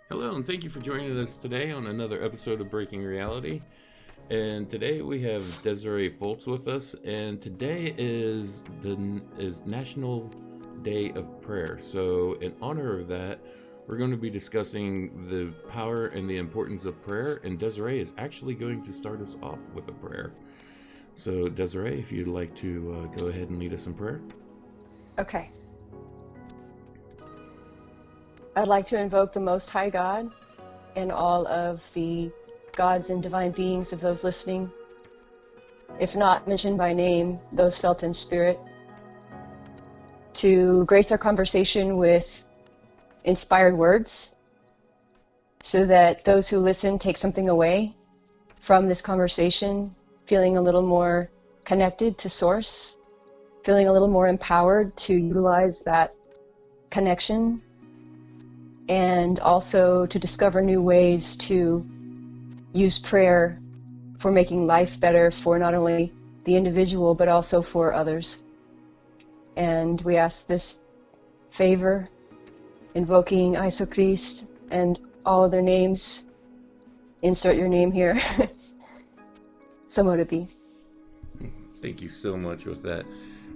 Hello, and thank you for joining us today on another episode of Breaking Reality. And today we have Desiree Fultz with us, and today is National Day of Prayer. So, in honor of that, we're going to be discussing the power and the importance of prayer, and Desiree is actually going to start us off with a prayer. So, Desiree, if you'd like to go ahead and lead us in prayer. Okay. I'd like to invoke the Most High God and all of the gods and divine beings of those listening, if not mentioned by name, those felt in spirit, to grace our conversation with inspired words so that those who listen take something away from this conversation, feeling a little more connected to Source, feeling a little more empowered to utilize that connection, and also to discover new ways to use prayer for making life better for not only the individual but also for others. And we ask this favor, invoking Iso Christ and all of their names. Insert your name here. Samodabi. Thank you so much with that.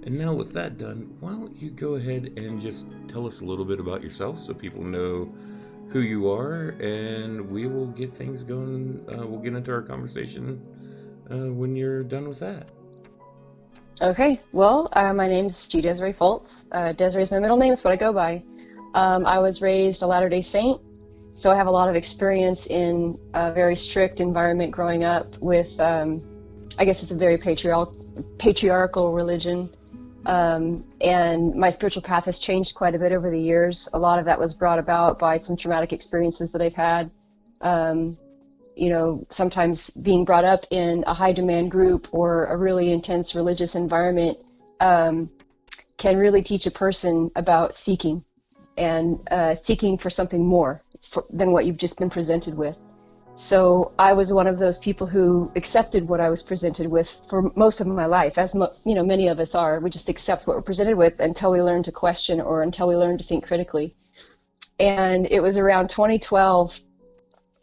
And now with that done, why don't you go ahead and just tell us a little bit about yourself so people know who you are, and we will get things going. We'll get into our conversation when you're done with that. Okay, well, my name's G. Desiree Fultz. Desiree is my middle name, it's what I go by. I was raised a Latter-day Saint, so I have a lot of experience in a very strict environment growing up with, I guess it's a very patriarchal religion. And my spiritual path has changed quite a bit over the years. A lot of that was brought about by some traumatic experiences that I've had. Sometimes being brought up in a high demand group or a really intense religious environment can really teach a person about seeking and seeking for something more than what you've just been presented with. So I was one of those people who accepted what I was presented with for most of my life, as many of us are. We just accept what we're presented with until we learn to question or until we learn to think critically. And it was around 2012,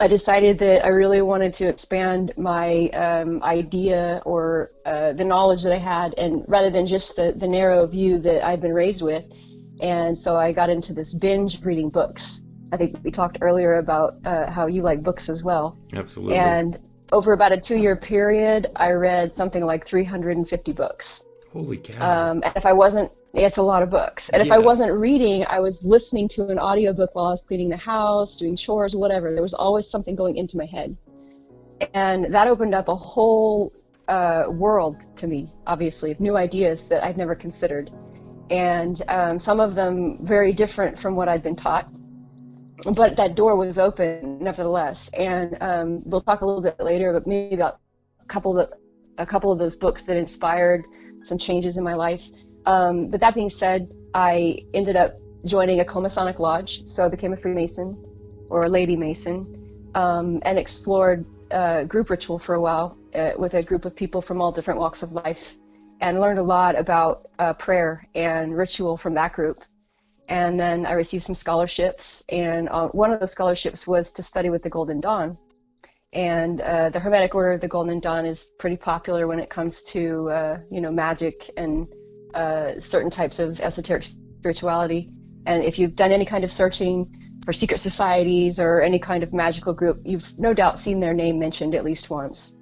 I decided that I really wanted to expand my idea or the knowledge that I had, and rather than just the narrow view that I've been raised with. And so I got into this binge reading books. I think we talked earlier about how you like books as well. Absolutely. And over about a 2-year period, I read something like 350 books. Holy cow. And if I wasn't, it's a lot of books. And if I wasn't reading, I was listening to an audiobook while I was cleaning the house, doing chores, whatever. There was always something going into my head. And that opened up a whole world to me, obviously, of new ideas that I'd never considered. And some of them very different from what I'd been taught. But that door was open, nevertheless, and we'll talk a little bit later, but maybe about a couple of those books that inspired some changes in my life. But that being said, I ended up joining a Comasonic lodge, so I became a Freemason or a Lady Mason, and explored group ritual for a while with a group of people from all different walks of life, and learned a lot about prayer and ritual from that group. And then I received some scholarships, and one of those scholarships was to study with the Golden Dawn. And the Hermetic Order of the Golden Dawn is pretty popular when it comes to, magic and certain types of esoteric spirituality. And if you've done any kind of searching for secret societies or any kind of magical group, you've no doubt seen their name mentioned at least once.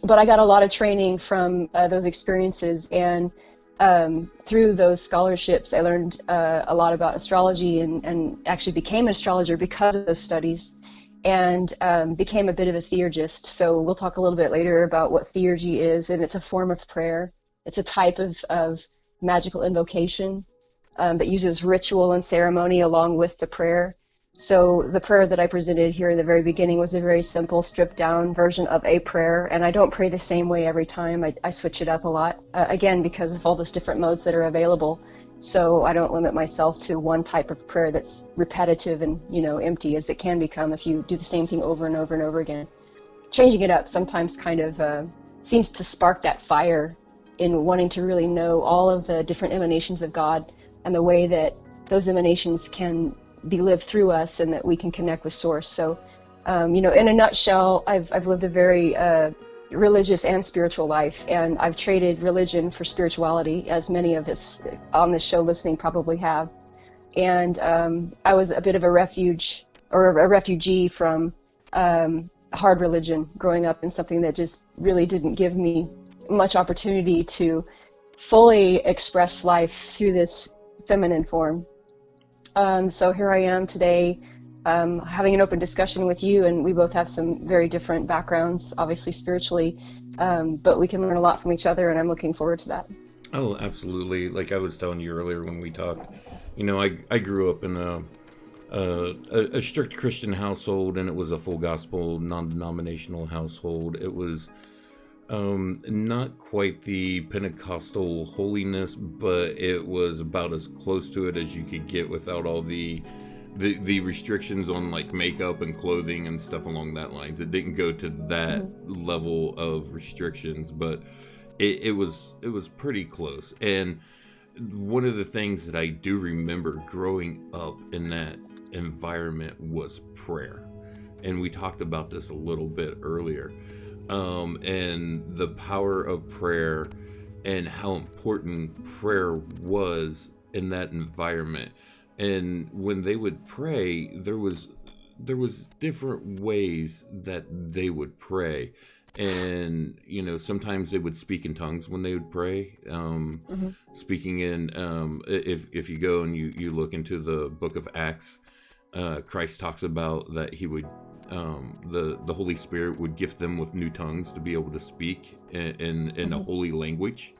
But I got a lot of training from those experiences, and through those scholarships, I learned a lot about astrology and actually became an astrologer because of those studies, and became a bit of a theurgist. So we'll talk a little bit later about what theurgy is, and it's a form of prayer. It's a type of magical invocation that uses ritual and ceremony along with the prayer. So the prayer that I presented here in the very beginning was a very simple, stripped-down version of a prayer, and I don't pray the same way every time. I switch it up a lot, again, because of all those different modes that are available. So I don't limit myself to one type of prayer that's repetitive and, empty as it can become if you do the same thing over and over and over again. Changing it up sometimes kind of seems to spark that fire in wanting to really know all of the different emanations of God and the way that those emanations can be lived through us, and that we can connect with Source. So, in a nutshell, I've lived a very religious and spiritual life, and I've traded religion for spirituality, as many of us on this show listening probably have. And I was a bit of a refugee from hard religion growing up, in something that just really didn't give me much opportunity to fully express life through this feminine form. So here I am today, having an open discussion with you, and we both have some very different backgrounds, obviously spiritually, but we can learn a lot from each other, and I'm looking forward to that. Oh, absolutely. Like I was telling you earlier when we talked, I grew up in a strict Christian household, and it was a full gospel, non-denominational household. It was not quite the Pentecostal holiness, but it was about as close to it as you could get without all the restrictions on like makeup and clothing and stuff along that lines. It didn't go to that level of restrictions, but it was pretty close. And one of the things that I do remember growing up in that environment was prayer. And we talked about this a little bit earlier. And the power of prayer and how important prayer was in that environment. And when they would pray, there was different ways that they would pray. And, sometimes they would speak in tongues when they would pray. Speaking in, if you go and you look into the book of Acts, Christ talks about that he would, the Holy Spirit would gift them with new tongues to be able to speak in a holy language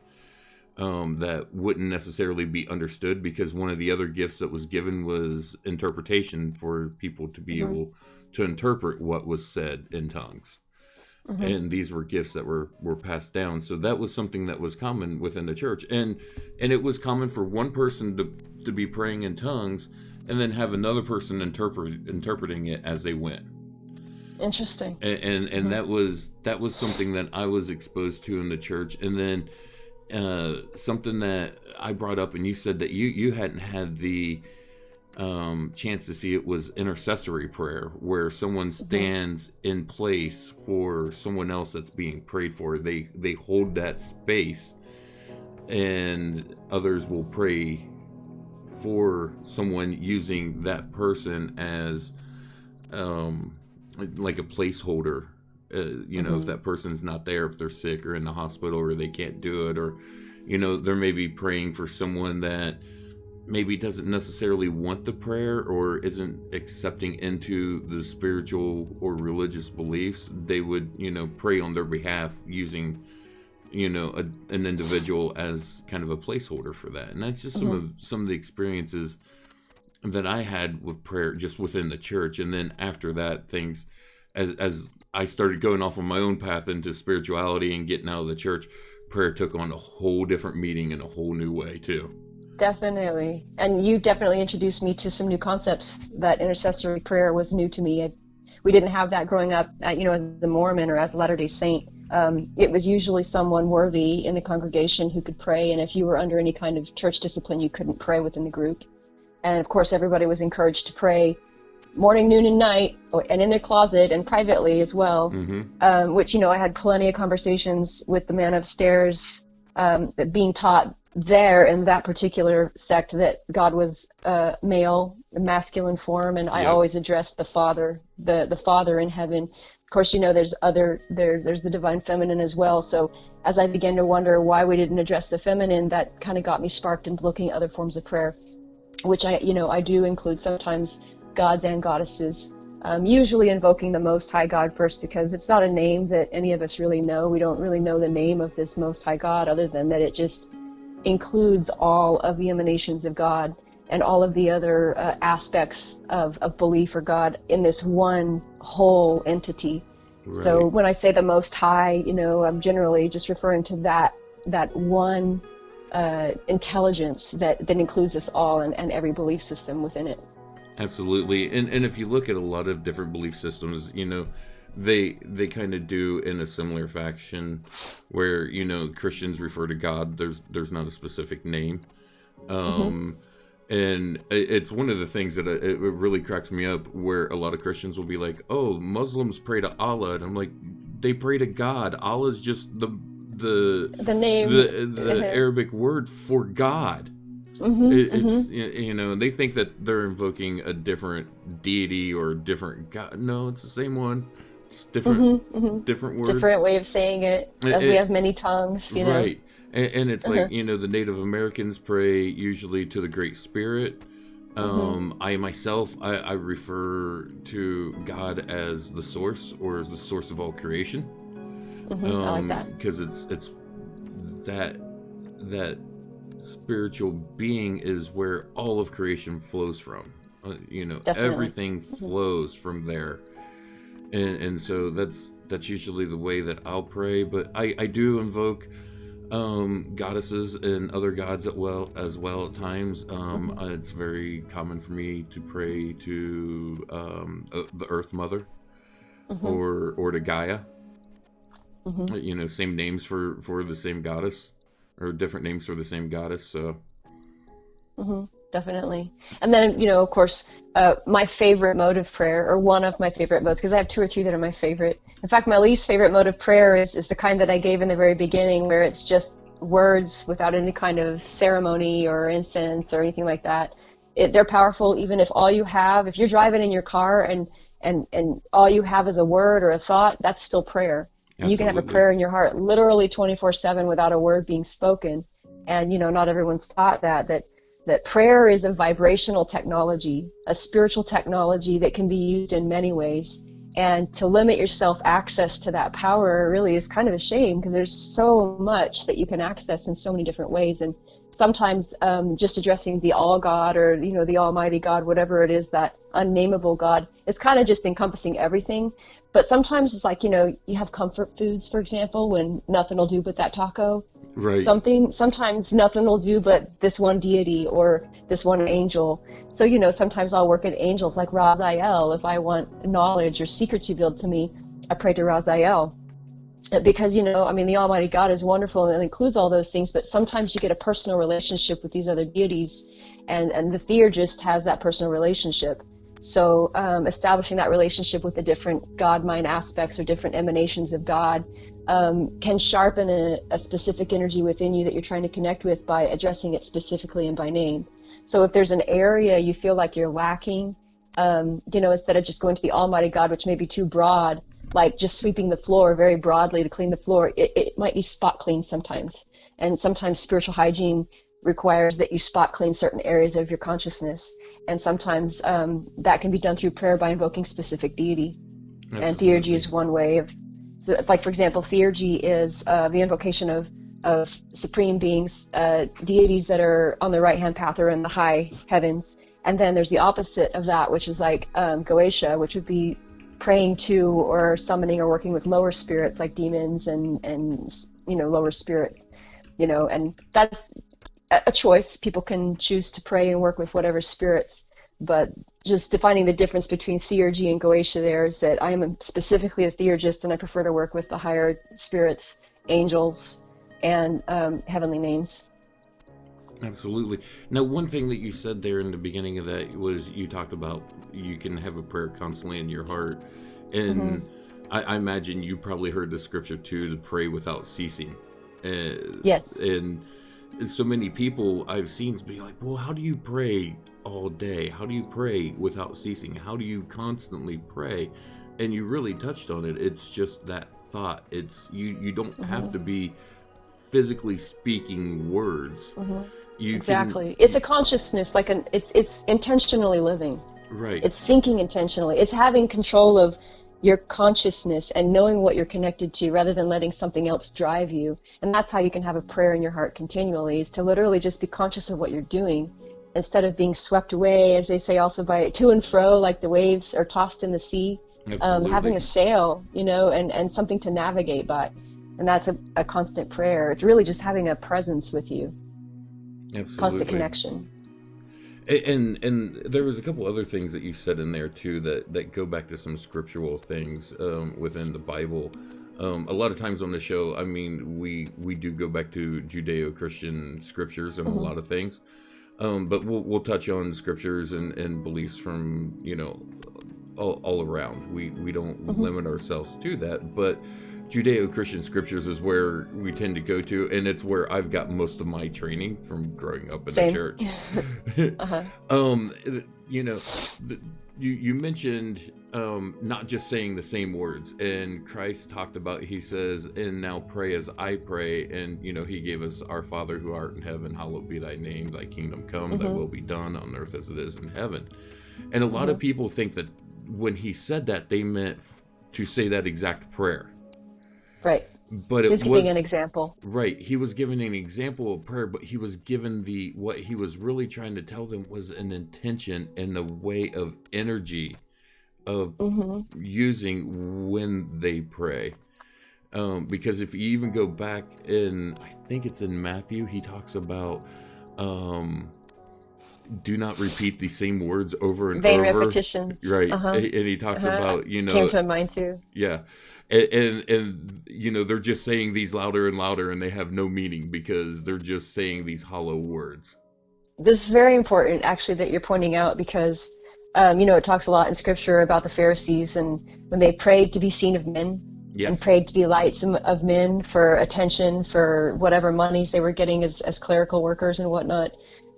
that wouldn't necessarily be understood, because one of the other gifts that was given was interpretation, for people to be able to interpret what was said in tongues. And these were gifts that were passed down. So that was something that was common within the church. And it was common for one person to be praying in tongues and then have another person interpreting it as they went. Interesting. And that was something that I was exposed to in the church. And then something that I brought up, and you said that you hadn't had the chance to see it, was intercessory prayer, where someone stands in place for someone else that's being prayed for. They hold that space, and others will pray for someone using that person as like a placeholder. If that person's not there, if they're sick or in the hospital or they can't do it, or they're maybe praying for someone that maybe doesn't necessarily want the prayer or isn't accepting into the spiritual or religious beliefs. They would pray on their behalf using an individual as kind of a placeholder for that. And that's just some of the experiences that I had with prayer just within the church. And then after that, things as I started going off on my own path into spirituality and getting out of the church, prayer took on a whole different meaning in a whole new way too. Definitely. And you definitely introduced me to some new concepts. That intercessory prayer was new to me. We didn't have that growing up, as a Mormon or as a Latter-day Saint. It was usually someone worthy in the congregation who could pray, and if you were under any kind of church discipline, you couldn't pray within the group. And of course, everybody was encouraged to pray morning, noon, and night, and in their closet and privately as well, which, I had plenty of conversations with the man upstairs, being taught there in that particular sect that God was male, masculine form, and I always addressed the Father, the Father in heaven. Of course, there's the divine feminine as well. So as I began to wonder why we didn't address the feminine, that kind of got me sparked into looking at other forms of prayer, which I do include sometimes gods and goddesses, usually invoking the Most High God first, because it's not a name that any of us really know. We don't really know the name of this Most High God, other than that it just includes all of the emanations of God and all of the other aspects of belief or God in this one whole entity. Right. So when I say the Most High, I'm generally just referring to that one intelligence that includes us all and every belief system within it. Absolutely. And if you look at a lot of different belief systems, they kind of do in a similar fashion, where Christians refer to God, there's not a specific name. And it's one of the things that it really cracks me up, where a lot of Christians will be like, "Oh, Muslims pray to Allah," and I'm like, "They pray to God. Allah's just the name, the Arabic word for God." It's you know, they think that they're invoking a different deity or a different God. No, it's the same one. It's different different words, different way of saying it, as we have many tongues, you know. Right. And it's like, you know, the Native Americans pray usually to the Great Spirit. I myself, I refer to God as the source, or as the source of all creation. I like that. Because it's that spiritual being is where all of creation flows from. You know, Definitely. everything flows from there. And so that's usually the way that I'll pray. But I do invoke goddesses and other gods as well at times. It's very common for me to pray to the Earth Mother, or to Gaia. You know, same names for the same goddess, or different names for the same goddess. So definitely. And then, you know, of course, my favorite mode of prayer, or one of my favorite modes, because I have 2 or 3 that are my favorite. In fact, my least favorite mode of prayer is the kind that I gave in the very beginning, where it's just words without any kind of ceremony or incense or anything like that. They're powerful, even if if you're driving in your car and all you have is a word or a thought, that's still prayer. And you can have a prayer in your heart literally 24/7 without a word being spoken. And, you know, not everyone's taught that prayer is a vibrational technology, a spiritual technology that can be used in many ways. And to limit yourself access to that power really is kind of a shame, because there's so much that you can access in so many different ways. And sometimes just addressing the all God, or, you know, the almighty God, whatever it is, that unnameable God, it's kind of just encompassing everything. But sometimes it's like, you know, you have comfort foods, for example, when nothing will do but that taco. right. Sometimes nothing will do but this one deity or this one angel. So, you know, sometimes I'll work with angels like Raziel. If I want knowledge or secrets revealed to me, I pray to Raziel. Because, you know, I mean, the Almighty God is wonderful and it includes all those things, but sometimes you get a personal relationship with these other deities, and the theurgist has that personal relationship. So establishing that relationship with the different God-mind aspects or different emanations of God can sharpen a specific energy within you that you're trying to connect with by addressing it specifically and by name. So if there's an area you feel like you're lacking, you know, instead of just going to the Almighty God, which may be too broad, like just sweeping the floor very broadly to clean the floor, it might be spot clean sometimes. And sometimes spiritual hygiene requires that you spot clean certain areas of your consciousness. And sometimes that can be done through prayer by invoking specific deity. Absolutely. And theurgy is one way of, so like, for example, theurgy is the invocation of supreme beings, deities that are on the right-hand path or in the high heavens. And then there's the opposite of that, which is like Goetia, which would be praying to or summoning or working with lower spirits like demons and you know, lower spirits, you know, and that's a choice. People can choose to pray and work with whatever spirits, but just defining the difference between theurgy and Goetia there is that I am specifically a theurgist, and I prefer to work with the higher spirits, angels, and heavenly names. Absolutely. Now, one thing that you said there in the beginning of that was you talked about you can have a prayer constantly in your heart. And I imagine you probably heard the scripture too, to pray without ceasing. Yes. And so many people I've seen be like, well, how do you pray all day? How do you pray without ceasing? How do you constantly pray? And you really touched on it. It's just that thought. It's you don't have to be physically speaking words. Exactly. It's a consciousness, like it's intentionally living. Right. It's thinking intentionally. It's having control of your consciousness and knowing what you're connected to rather than letting something else drive you. And that's how you can have a prayer in your heart continually, is to literally just be conscious of what you're doing instead of being swept away, as they say, also by to and fro, like the waves are tossed in the sea. Having a sail, you know, and something to navigate by. And that's a constant prayer. It's really just having a presence with you. Absolutely. Constant connection. And there was a couple other things that you said in there too that go back to some scriptural things within the Bible. A lot of times on the show, I mean, we do go back to Judeo-Christian scriptures and a lot of things. But we'll touch on scriptures and beliefs from, all around. We don't limit ourselves to that, but Judeo-Christian scriptures is where we tend to go to, and it's where I've got most of my training from growing up in the Same. church. Uh-huh. You mentioned not just saying the same words, and Christ talked about, he says, and now pray as I pray, and he gave us, our Father who art in heaven, hallowed be thy name, thy kingdom come, thy will be done on earth as it is in heaven. And a lot of people think that when he said that, they meant to say that exact prayer. Right. But He's giving an example. Right. He was giving an example of prayer, but he was given what he was really trying to tell them was an intention and a way of energy of using when they pray. Because if you even go back in, I think it's in Matthew, he talks about do not repeat the same words over and Vain over. repetition. Right. And he talks about, Came to my mind too. Yeah. And they're just saying these louder and louder, and they have no meaning because they're just saying these hollow words. This is very important, actually, that you're pointing out, because it talks a lot in scripture about the Pharisees, and when they prayed to be seen of men, and prayed to be lights of men for attention, for whatever monies they were getting as clerical workers and whatnot.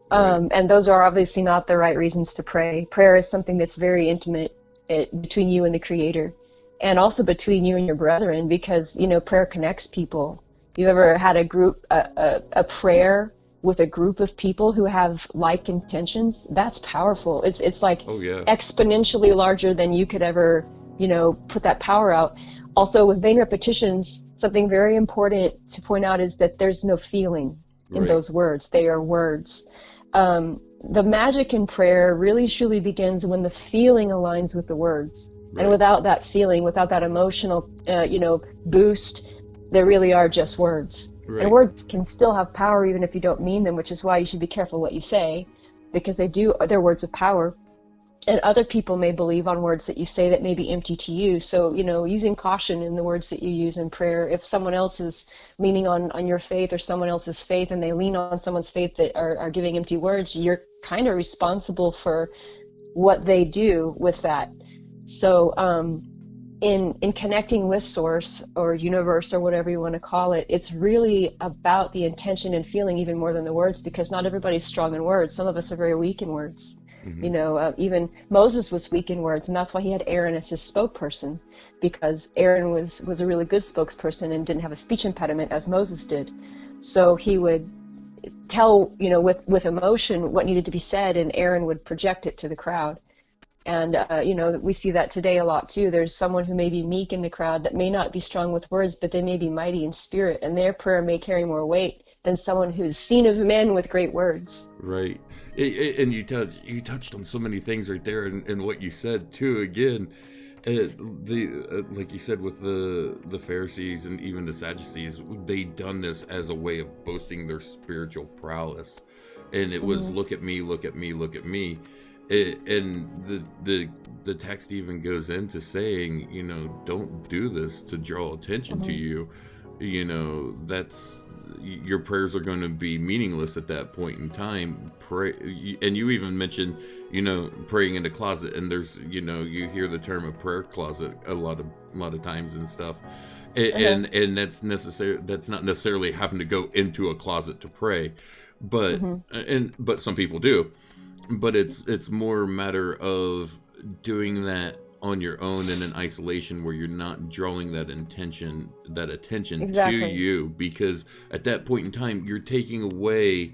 Right. And those are obviously not the right reasons to pray. Prayer is something that's very intimate between you and the Creator, and also between you and your brethren, because prayer connects people. You ever had a prayer with a group of people who have like intentions? That's powerful. It's like exponentially larger than you could ever put that power out. Also, with vain repetitions, something very important to point out is that there's no feeling in those words. They are words. The magic in prayer really truly begins when the feeling aligns with the words. Right. And without that feeling, without that emotional, boost, there really are just words. Right. And words can still have power even if you don't mean them, which is why you should be careful what you say, because they're words of power. And other people may believe on words that you say that may be empty to you. So, using caution in the words that you use in prayer. If someone else is leaning on your faith or someone else's faith, and they lean on someone's faith that are giving empty words, you're kind of responsible for what they do with that. So in connecting with Source or universe or whatever you want to call it, it's really about the intention and feeling even more than the words, because not everybody's strong in words. Some of us are very weak in words. Even Moses was weak in words, and that's why he had Aaron as his spokesperson, because Aaron was a really good spokesperson and didn't have a speech impediment as Moses did. So he would tell, with emotion what needed to be said, and Aaron would project it to the crowd. And, we see that today a lot too. There's someone who may be meek in the crowd that may not be strong with words, but they may be mighty in spirit, and their prayer may carry more weight than someone who's seen of men with great words. Right. And you touched on so many things right there, and what you said too, again, like you said with the Pharisees and even the Sadducees, they done this as a way of boasting their spiritual prowess, and it was look at me, look at me, look at me. And the text even goes into saying, don't do this to draw attention to you. That's, your prayers are going to be meaningless at that point in time. Pray, and you even mentioned, praying in the closet, and there's, you hear the term a prayer closet a lot of times and stuff. And that's not necessarily having to go into a closet to pray, but but some people do. But it's more a matter of doing that on your own in an isolation, where you're not drawing that attention to you, because at that point in time you're taking away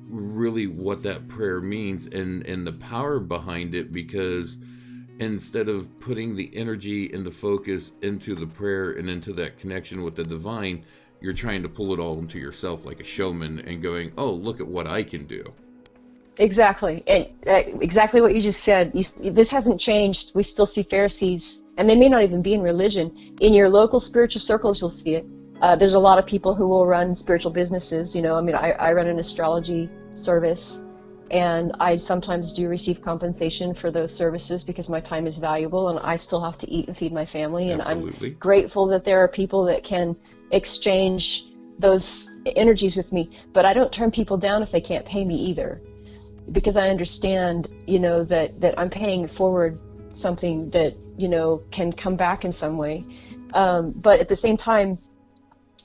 really what that prayer means and the power behind it, because instead of putting the energy and the focus into the prayer and into that connection with the divine, you're trying to pull it all into yourself like a showman and going, oh, look at what I can do. Exactly. And exactly what you just said. This hasn't changed. We still see Pharisees, and they may not even be in religion. In your local spiritual circles, you'll see it. There's a lot of people who will run spiritual businesses. I run an astrology service, and I sometimes do receive compensation for those services because my time is valuable, and I still have to eat and feed my family. Absolutely. And I'm grateful that there are people that can exchange those energies with me. But I don't turn people down if they can't pay me either. because I understand, that I'm paying forward something that, can come back in some way. But at the same time,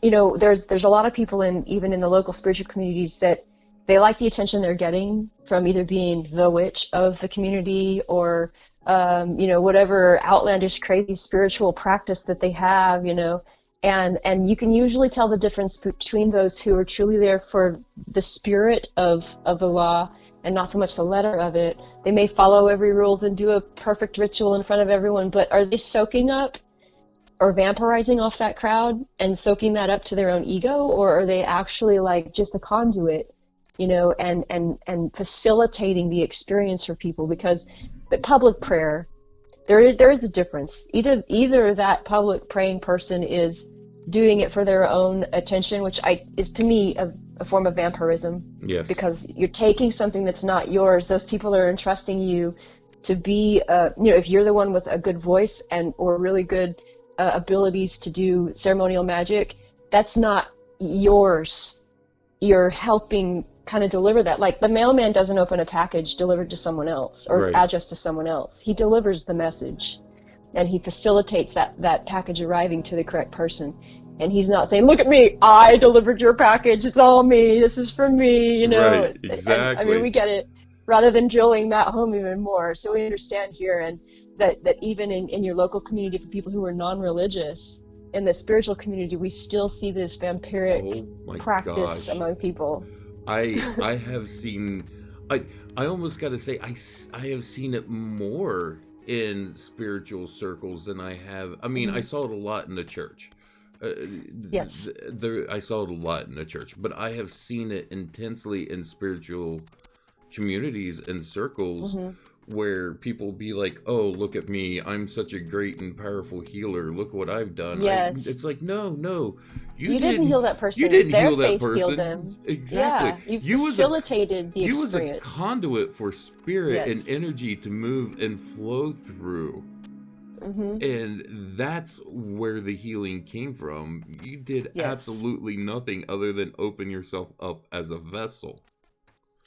there's a lot of people even in the local spiritual communities that they like the attention they're getting from either being the witch of the community or, whatever outlandish, crazy spiritual practice that they have, and you can usually tell the difference between those who are truly there for the spirit of the law and not so much the letter of it. They may follow every rules and do a perfect ritual in front of everyone, but are they soaking up or vampirizing off that crowd and soaking that up to their own ego, or are they actually like just a conduit, and facilitating the experience for people? Because the public prayer, there is a difference. Either that public praying person is doing it for their own attention, which is to me a form of vampirism. Yes. Because you're taking something that's not yours. Those people are entrusting you to be, if you're the one with a good voice or really good abilities to do ceremonial magic, that's not yours. You're helping kind of deliver that. Like the mailman doesn't open a package delivered to someone else or addressed to someone else. He delivers the message and he facilitates that package arriving to the correct person. And he's not saying, look at me, I delivered your package, it's all me, this is for me, Right, exactly. And, we get it, rather than drilling that home even more. So we understand here, and that even in your local community, for people who are non-religious, in the spiritual community, we still see this vampiric practice among people. I have seen, I almost got to say, I have seen it more in spiritual circles than I have. I mean, I saw it a lot in the church. Yes. I saw it a lot in the church, but I have seen it intensely in spiritual communities and circles where people be like, oh, look at me, I'm such a great and powerful healer, look what I've done. Yes. It's like, no, you didn't heal that person. You didn't Their heal that faith person. Healed them. Exactly. Yeah, you facilitated the experience. You was a conduit for spirit and energy to move and flow through. And that's where the healing came from. You did absolutely nothing other than open yourself up as a vessel.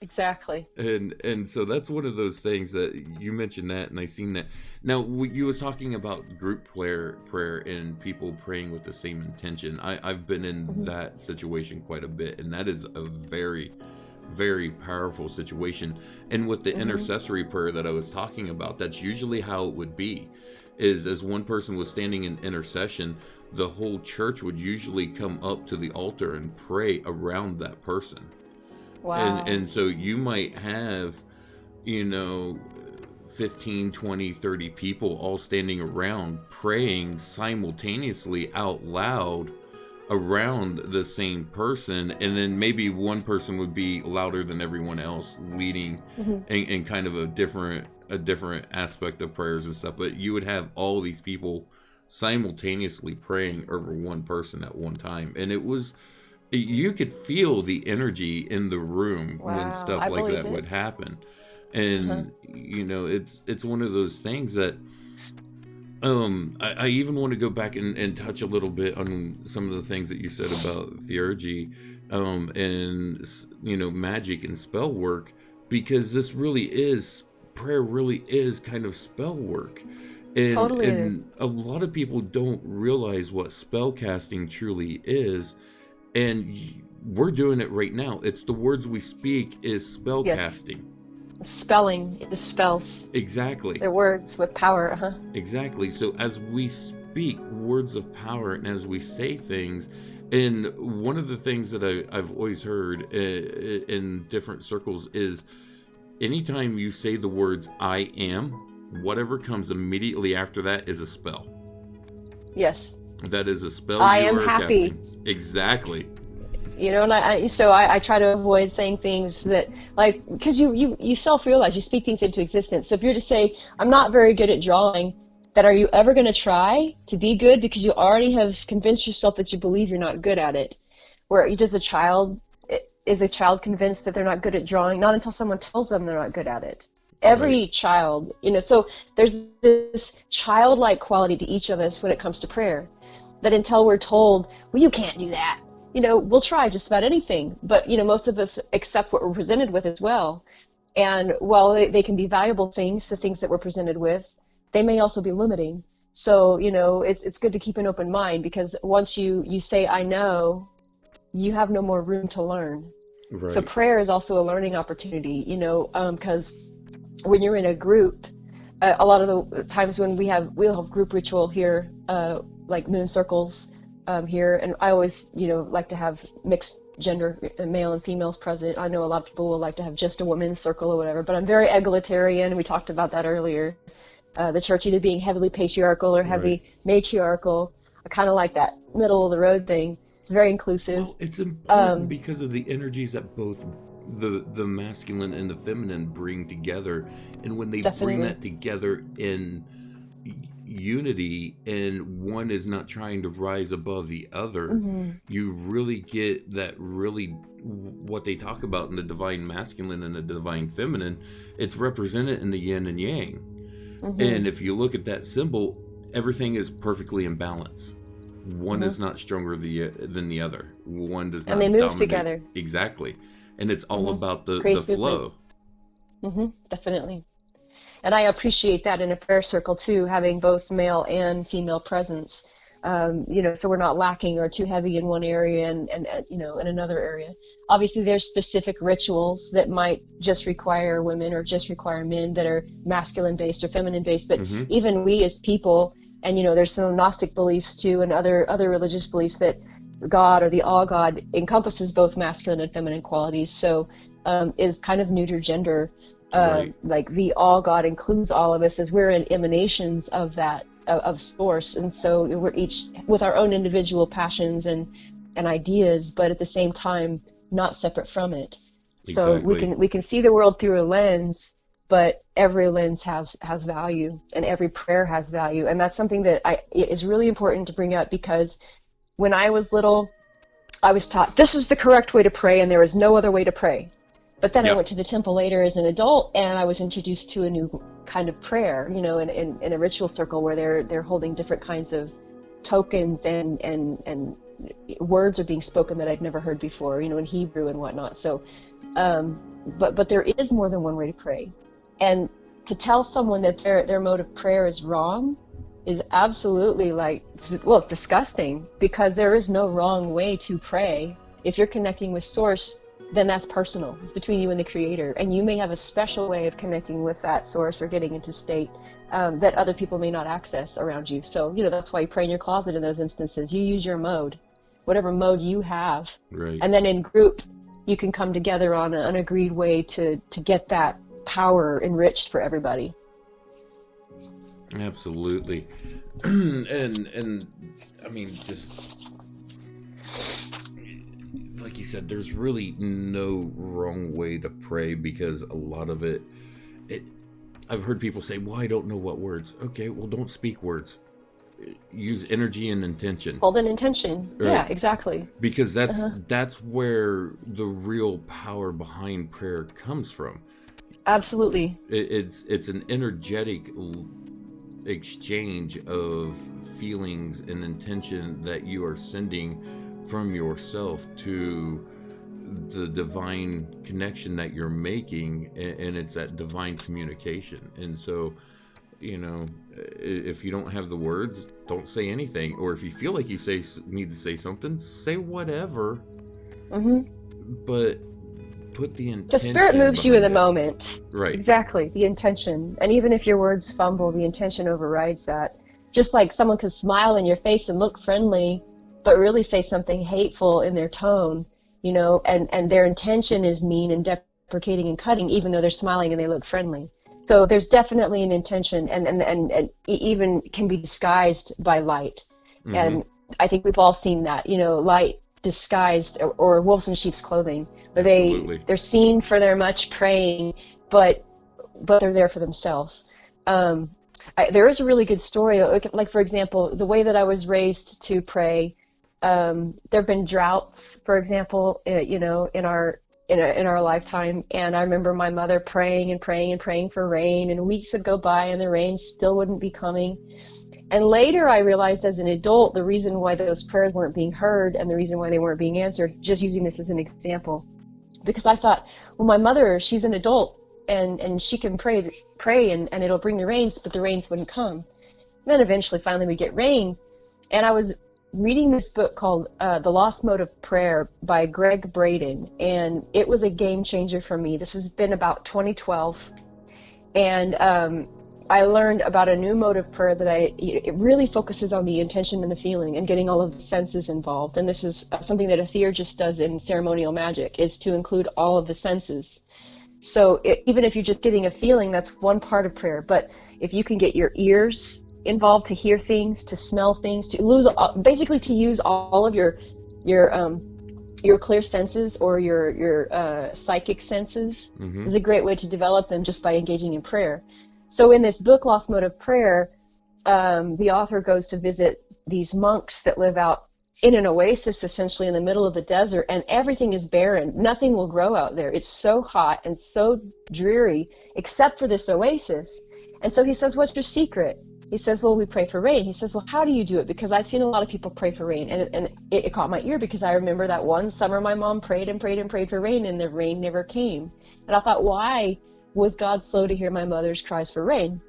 Exactly. And so that's one of those things that you mentioned that, and I seen that. Now, you was talking about group prayer and people praying with the same intention. I've been in that situation quite a bit, and that is a very, very powerful situation. And with the intercessory prayer that I was talking about, that's usually how it would be. Is as one person was standing in intercession, the whole church would usually come up to the altar and pray around that person. Wow. And so you might have, 15, 20, 30 people all standing around praying simultaneously out loud around the same person, and then maybe one person would be louder than everyone else, leading in kind of a different aspect of prayers and stuff. But you would have all these people simultaneously praying over one person at one time, and you could feel the energy in the room when stuff like that would happen. And it's one of those things that I even want to go back and touch a little bit on some of the things that you said about theurgy and magic and spell work, because this really is, prayer really is kind of spell work. And, totally and a lot of people don't realize what spell casting truly is, and we're doing it right now. It's the words we speak is spell casting. Spelling is spells. Exactly. They're words with power. Exactly. So as we speak words of power and as we say things, and one of the things that I've always heard in different circles is anytime you say the words I am, whatever comes immediately after that is a spell. Yes. That is a spell. I am happy. Casting. Exactly. And I try to avoid saying things that, like, because you self-realize, you speak things into existence. So if you're to say, I'm not very good at drawing, then are you ever going to try to be good? Because you already have convinced yourself that you believe you're not good at it. Where is a child convinced that they're not good at drawing? Not until someone tells them they're not good at it. Every child, so there's this childlike quality to each of us when it comes to prayer, that until we're told, well, you can't do that, we'll try just about anything. But, most of us accept what we're presented with as well. And while they can be valuable things, the things that we're presented with, they may also be limiting. So, it's good to keep an open mind, because once you say, I know, you have no more room to learn. Right. So prayer is also a learning opportunity, because when you're in a group, a lot of the times when we'll have group ritual here, like moon circles here, and I always, like to have mixed gender, male and females present. I know a lot of people will like to have just a women's circle or whatever, but I'm very egalitarian. We talked about that earlier. The church either being heavily patriarchal or heavy matriarchal. I kind of like that middle of the road thing. It's very inclusive. Well, it's important because of the energies that both the masculine and the feminine bring together, and when they bring that together in unity, and one is not trying to rise above the other, you really get that what they talk about in the divine masculine and the divine feminine. It's represented in the yin and yang. And if you look at that symbol, everything is perfectly in balance. One is not stronger than the other. One does not dominate. And they move together. Exactly. And it's all about the flow. Definitely. And I appreciate that in a prayer circle too, having both male and female presence. So we're not lacking or too heavy in one area and in another area. Obviously, there's specific rituals that might just require women or just require men that are masculine based or feminine based. But even we as people, and there's some Gnostic beliefs too, and other religious beliefs that God or the all God encompasses both masculine and feminine qualities. So is kind of neuter gender. Like the all God includes all of us, as we're in emanations of that. Of source, and so we're each with our own individual passions and ideas, but at the same time not separate from it. Exactly. So we can see the world through a lens, but every lens has value, and every prayer has value, and that's something that is really important to bring up, because when I was little, I was taught this is the correct way to pray, and there is no other way to pray. But then I went to the temple later as an adult, and I was introduced to a new kind of prayer, in a ritual circle where they're holding different kinds of tokens and words are being spoken that I'd never heard before, in Hebrew and whatnot. So, but there is more than one way to pray, and to tell someone that their mode of prayer is wrong is absolutely it's disgusting, because there is no wrong way to pray. If you're connecting with Source, then that's personal. It's between you and the Creator, and you may have a special way of connecting with that Source or getting into state that other people may not access around you. So, that's why you pray in your closet in those instances. You use your mode, whatever mode you have, and then in group, you can come together on an agreed way to get that power enriched for everybody. Absolutely. and I mean, just like you said, there's really no wrong way to pray, because a lot of it I've heard people say, well, I don't know what words. Okay, well, don't speak words. Use energy and intention. Hold an intention. Right. Yeah, exactly. Because that's where the real power behind prayer comes from. Absolutely. It's an energetic exchange of feelings and intention that you are sending from yourself to the divine connection that you're making, and it's that divine communication. And so, if you don't have the words, don't say anything. Or if you feel like you need to say something, say whatever. But put the intention. The Spirit moves you in the moment. Right. Exactly. The intention. And even if your words fumble, the intention overrides that. Just like someone could smile in your face and look friendly, but really say something hateful in their tone, and their intention is mean and deprecating and cutting, even though they're smiling and they look friendly. So there's definitely an intention, and even can be disguised by light. And I think we've all seen that, light disguised, or wolves in sheep's clothing, where they're seen for their much praying, but they're there for themselves. There is a really good story, like for example, the way that I was raised to pray. There have been droughts, for example, in our lifetime, and I remember my mother praying and praying and praying for rain, and weeks would go by and the rain still wouldn't be coming. And later I realized as an adult the reason why those prayers weren't being heard and the reason why they weren't being answered, just using this as an example, because I thought, well, my mother, she's an adult and she can pray and it'll bring the rains, but the rains wouldn't come. And then eventually, finally, we get rain. And I was reading this book called The Lost Mode of Prayer by Greg Braden, and it was a game changer for me. This has been about 2012, and I learned about a new mode of prayer that it really focuses on the intention and the feeling and getting all of the senses involved. And this is something that a theurgist does in ceremonial magic, is to include all of the senses. So even if you're just getting a feeling, that's one part of prayer. But if you can get your ears involved to hear things, to smell things, basically to use all of your clear senses or your psychic senses, is a great way to develop them just by engaging in prayer. So in this book, Lost Mode of Prayer, the author goes to visit these monks that live out in an oasis, essentially in the middle of the desert, and everything is barren. Nothing will grow out there. It's so hot and so dreary, except for this oasis. And so he says, what's your secret? He says, well, we pray for rain. He says, well, how do you do it? Because I've seen a lot of people pray for rain. And it caught my ear, because I remember that one summer my mom prayed and prayed and prayed for rain, and the rain never came. And I thought, why was God slow to hear my mother's cries for rain?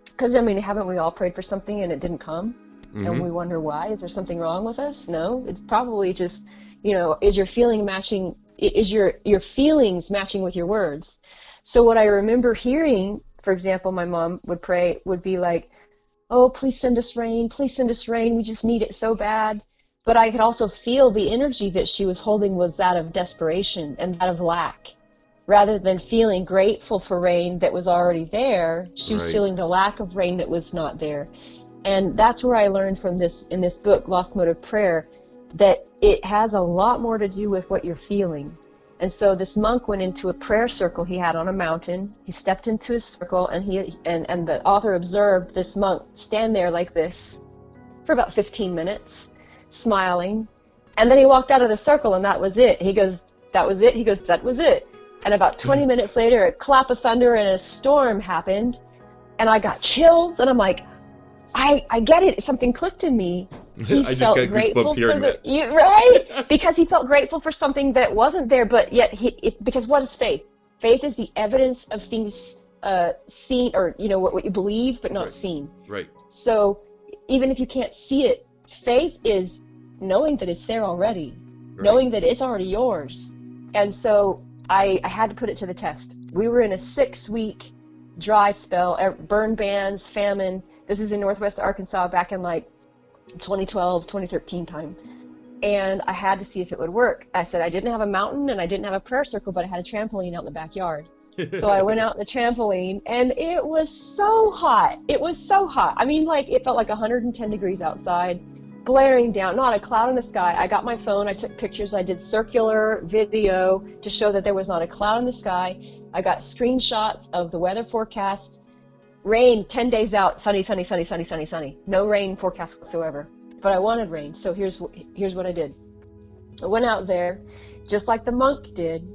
Because, I mean, haven't we all prayed for something and it didn't come? And we wonder why. Is there something wrong with us? No, it's probably just, is your feeling matching, is your feelings matching with your words? So what I remember hearing, for example, my mom would be like, oh, please send us rain, we just need it so bad. But I could also feel the energy that she was holding was that of desperation and that of lack. Rather than feeling grateful for rain that was already there, she was feeling the lack of rain that was not there. And that's where I learned from in this book, Lost Mode of Prayer, that it has a lot more to do with what you're feeling. And so this monk went into a prayer circle he had on a mountain. He stepped into his circle, and the author observed this monk stand there like this for about 15 minutes, smiling. And then he walked out of the circle, and that was it. He goes, that was it. He goes, that was it. And about 20 minutes later, a clap of thunder and a storm happened, and I got chills, and I'm like, I get it. Something clicked in me. He I just felt got grateful goosebumps hearing that. Right? Because he felt grateful for something that wasn't there, but yet because what is faith? Faith is the evidence of things seen, or what you believe but not seen. Right. So even if you can't see it, faith is knowing that it's there already, knowing that it's already yours. And so I had to put it to the test. We were in a 6-week dry spell, burn bans, famine. This is in Northwest Arkansas back in like 2012, 2013 time. And I had to see if it would work. I said I didn't have a mountain and I didn't have a prayer circle, but I had a trampoline out in the backyard. So I went out in the trampoline, and it was so hot. It was so hot. I mean, like, it felt like 110 degrees outside, glaring down, not a cloud in the sky. I got my phone, I took pictures, I did circular video to show that there was not a cloud in the sky. I got screenshots of the weather forecast. Rain 10 days out, sunny, sunny, sunny, sunny, sunny, sunny. No rain forecast whatsoever. But I wanted rain, so here's what I did. I went out there, just like the monk did,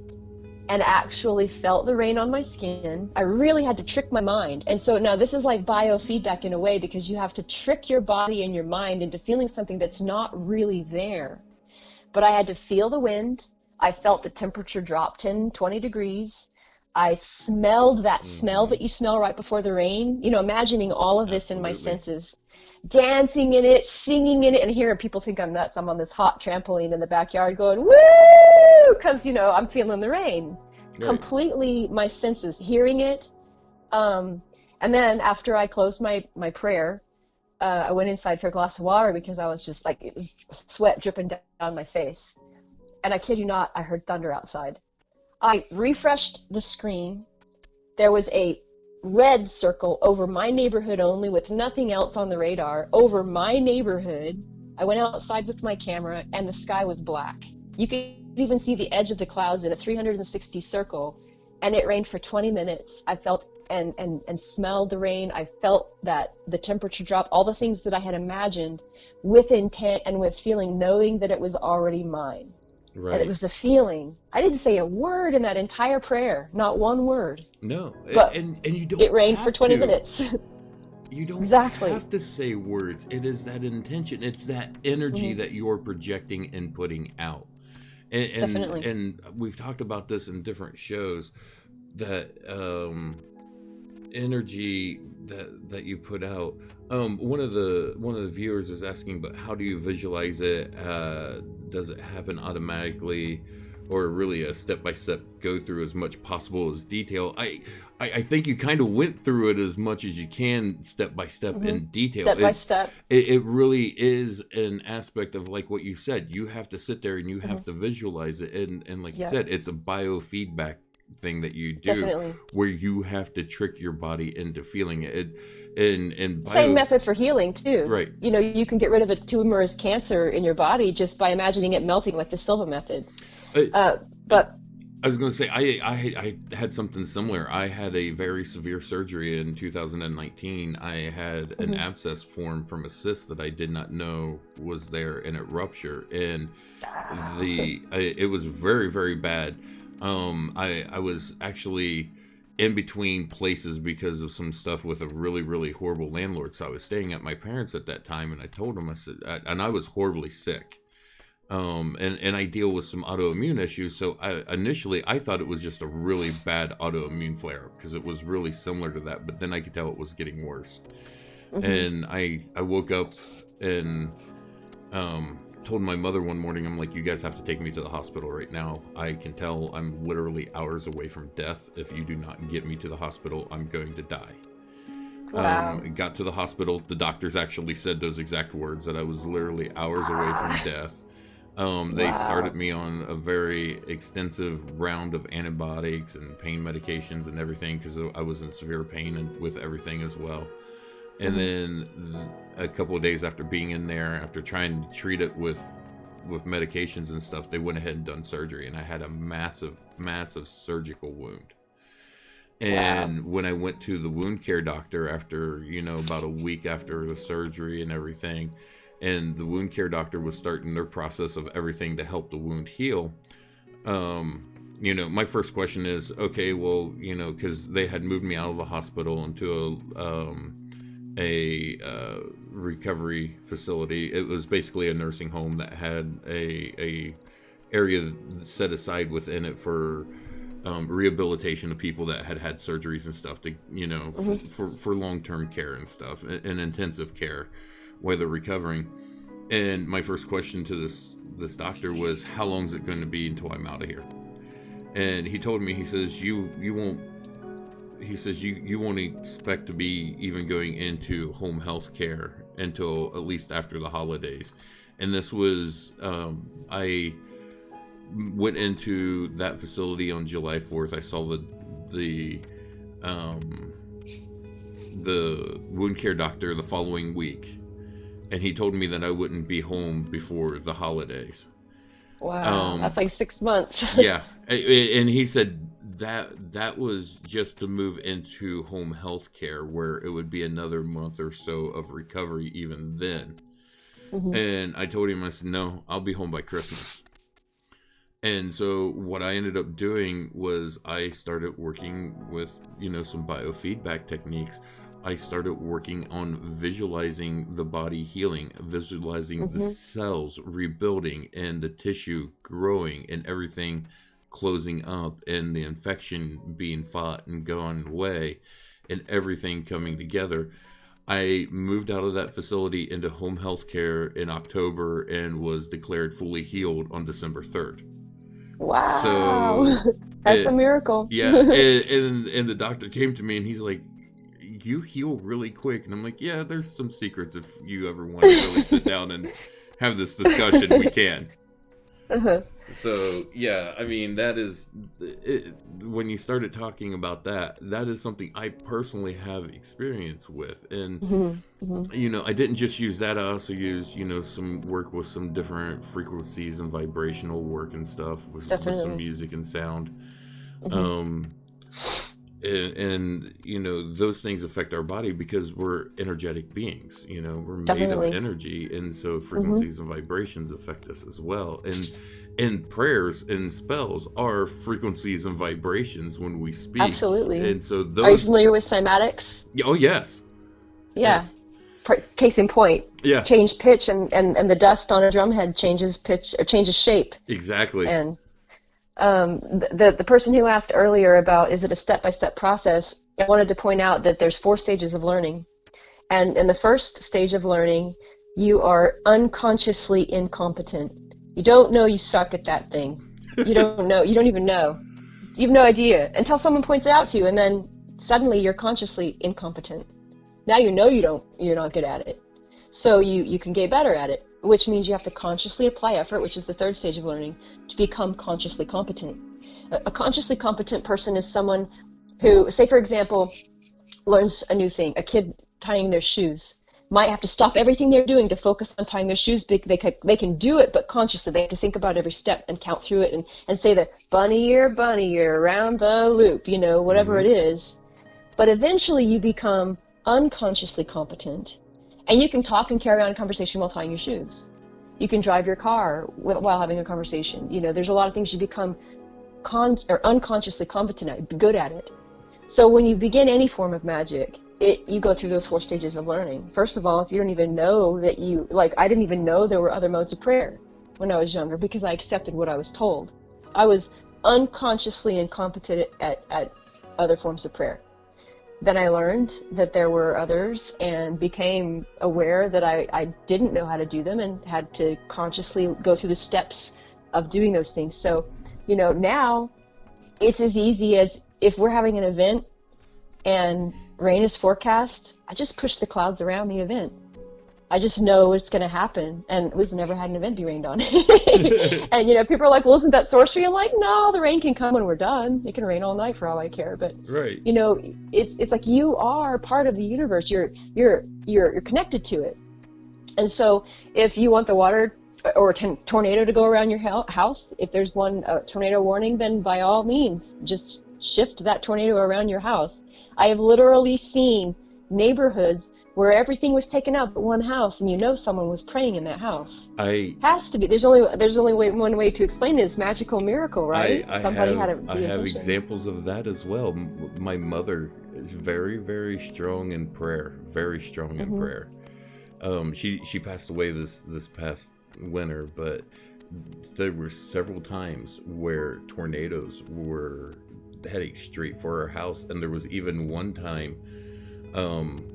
and actually felt the rain on my skin. I really had to trick my mind. And so now this is like biofeedback in a way, because you have to trick your body and your mind into feeling something that's not really there. But I had to feel the wind. I felt the temperature drop 10, 20 degrees. I smelled that smell that you smell right before the rain, imagining all of this in my senses, dancing in it, singing in it, and hearing people think I'm nuts. I'm on this hot trampoline in the backyard going, woo, because, I'm feeling the rain. Right. Completely my senses, hearing it. And then after I closed my prayer, I went inside for a glass of water, because I was just like, it was sweat dripping down my face. And I kid you not, I heard thunder outside. I refreshed the screen. There was a red circle over my neighborhood only, with nothing else on the radar, over my neighborhood. I went outside with my camera, and the sky was black. You could even see the edge of the clouds in a 360 circle, and it rained for 20 minutes. I felt and smelled the rain. I felt that the temperature drop, all the things that I had imagined with intent and with feeling, knowing that it was already mine. Right. And it was the feeling. I didn't say a word in that entire prayer, not one word. No, but and you don't. It rained for 20 minutes. You don't exactly have to say words. It is that intention. It's that energy that you're projecting and putting out. And definitely. And we've talked about this in different shows. energy that you put out. One of the viewers is asking, but how do you visualize it? Does it happen automatically, or really a step-by-step go through as much possible as detail? I think you kind of went through it as much as you can, step by step, in detail. Step by step. It really is an aspect of, like what you said, you have to sit there and you have to visualize it, and like you said, it's a biofeedback thing that you do. Definitely. Where you have to trick your body into feeling it. Same method for healing too. Right. You know, you can get rid of a tumorous cancer in your body just by imagining it melting, like the Silva method. But I was going to say, I had something similar. I had a very severe surgery in 2019. I had an abscess form from a cyst that I did not know was there, and it ruptured. And it was very, very bad. I was actually in between places because of some stuff with a really, really horrible landlord. So I was staying at my parents at that time, and I told them, I said, and I was horribly sick. And I deal with some autoimmune issues. So initially I thought it was just a really bad autoimmune flare because it was really similar to that. But then I could tell it was getting worse. And I woke up and told my mother one morning, I'm like, you guys have to take me to the hospital right now. I can tell I'm literally hours away from death. If you do not get me to the hospital, I'm going to die. Wow. Got to the hospital. The doctors actually said those exact words, that I was literally hours away from death. They started me on a very extensive round of antibiotics and pain medications and everything because I was in severe pain and with everything as well. And then a couple of days after being in there, after trying to treat it with medications and stuff, they went ahead and done surgery, and I had a massive, massive surgical wound. And when I went to the wound care doctor after, about a week after the surgery and everything, and the wound care doctor was starting their process of everything to help the wound heal, my first question is, okay, well, because they had moved me out of the hospital into a recovery facility. It was basically a nursing home that had a area set aside within it for rehabilitation of people that had surgeries and stuff to, for long-term care and stuff, and intensive care while they're recovering. And my first question to this doctor was, how long is it going to be until I'm out of here? And he told me, he says, you won't expect to be even going into home health care until at least after the holidays. And this was, I went into that facility on July 4th. I saw the wound care doctor the following week, and he told me that I wouldn't be home before the holidays. Wow, that's like 6 months. Yeah, and he said that was just to move into home health care, where it would be another month or so of recovery even then. And I told him, I said, no, I'll be home by Christmas. And so what I ended up doing was I started working with, some biofeedback techniques. I started working on visualizing the body healing, visualizing the cells rebuilding and the tissue growing and everything closing up and the infection being fought and gone away and everything coming together. I moved out of that facility into home health care in October and was declared fully healed on December 3rd. Wow. So that's a miracle. Yeah. and the doctor came to me and he's like, you heal really quick. And I'm like, yeah, there's some secrets. If you ever want to really sit down and have this discussion, we can. So, yeah, I mean, that is, when you started talking about that is something I personally have experience with. And, I didn't just use that. I also used, some work with some different frequencies and vibrational work and stuff with some music and sound. And those things affect our body because we're energetic beings. We're made of energy, and so frequencies and vibrations affect us as well. And prayers and spells are frequencies and vibrations when we speak. Absolutely. And so those. Are you familiar with cymatics? Oh yes. Yeah. Yes. Case in point. Yeah. Change pitch, and the dust on a drum head changes pitch or changes shape. Exactly. And The person who asked earlier about is it a step-by-step process, I wanted to point out that there's 4 stages of learning. And in the first stage of learning, you are unconsciously incompetent. You don't know you suck at that thing. You don't know. You don't even know. You have no idea until someone points it out to you, and then suddenly you're consciously incompetent. Now you know you're not good at it. So you can get better at it, which means you have to consciously apply effort, which is the 3rd stage of learning, to become consciously competent. A consciously competent person is someone who, say for example, learns a new thing. A kid tying their shoes might have to stop everything they're doing to focus on tying their shoes. They can do it, but consciously. They have to think about every step and count through it and say the bunny ear, around the loop, whatever it is. But eventually you become unconsciously competent, and you can talk and carry on a conversation while tying your shoes. You can drive your car while having a conversation. There's a lot of things you become unconsciously competent at, good at it. So when you begin any form of magic, you go through those 4 stages of learning. First of all, if you don't even know that I didn't even know there were other modes of prayer when I was younger, because I accepted what I was told. I was unconsciously incompetent at other forms of prayer. Then I learned that there were others and became aware that I didn't know how to do them and had to consciously go through the steps of doing those things. So, now it's as easy as if we're having an event and rain is forecast, I just push the clouds around the event. I just know it's going to happen, and we've never had an event be rained on. And people are like, "Well, isn't that sorcery?" I'm like, "No, the rain can come when we're done. It can rain all night for all I care." But right. It's like you are part of the universe. You're connected to it. And so, if you want the water or tornado to go around your house, if there's one tornado warning, then by all means, just shift that tornado around your house. I have literally seen neighborhoods where everything was taken up but one house, and someone was praying in that house. Has to be. There's only one way to explain it. It's magical miracle, right? I have examples of that as well. My mother is very, very strong in prayer. Very strong in prayer. She passed away this past winter, but there were several times where tornadoes were heading straight for her house, and there was even one time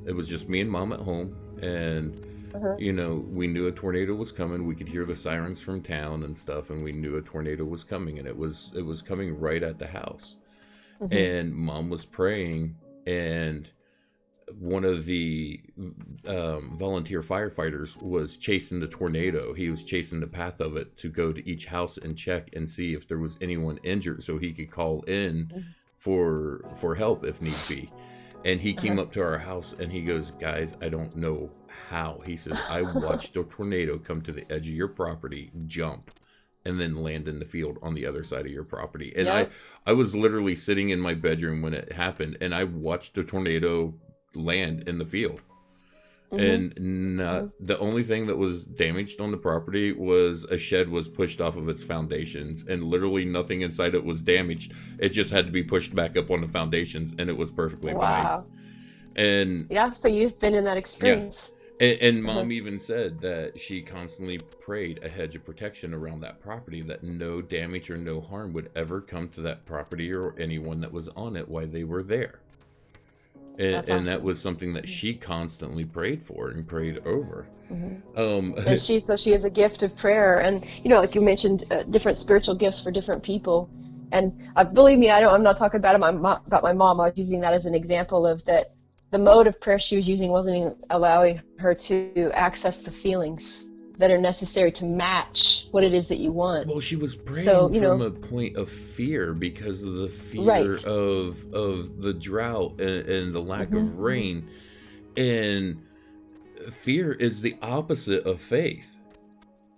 it was just me and Mom at home, and we knew a tornado was coming. We could hear the sirens from town and stuff, and we knew a tornado was coming, and it was coming right at the house. And Mom was praying, and one of the volunteer firefighters was chasing the tornado. He was chasing the path of it to go to each house and check and see if there was anyone injured, so he could call in for help if need be. And he came up to our house and he goes, "Guys, I don't know how." He says, "I watched a tornado come to the edge of your property, jump, and then land in the field on the other side of your property." And I was literally sitting in my bedroom when it happened, and I watched the tornado land in the field. And the only thing that was damaged on the property was a shed was pushed off of its foundations, and literally nothing inside it was damaged. It just had to be pushed back up on the foundations, and it was perfectly fine. And so you've been in that experience. And Mom even said that she constantly prayed a hedge of protection around that property, that no damage or no harm would ever come to that property or anyone that was on it while they were there. And that was something that she constantly prayed for and prayed over. And she has a gift of prayer, and like you mentioned, different spiritual gifts for different people. And believe me, I'm not talking about my mom. I was using that as an example of that. The mode of prayer she was using wasn't allowing her to access the feelings that are necessary to match what it is that you want. Well, she was praying from a point of fear because of the fear of the drought and the lack of rain. And fear is the opposite of faith.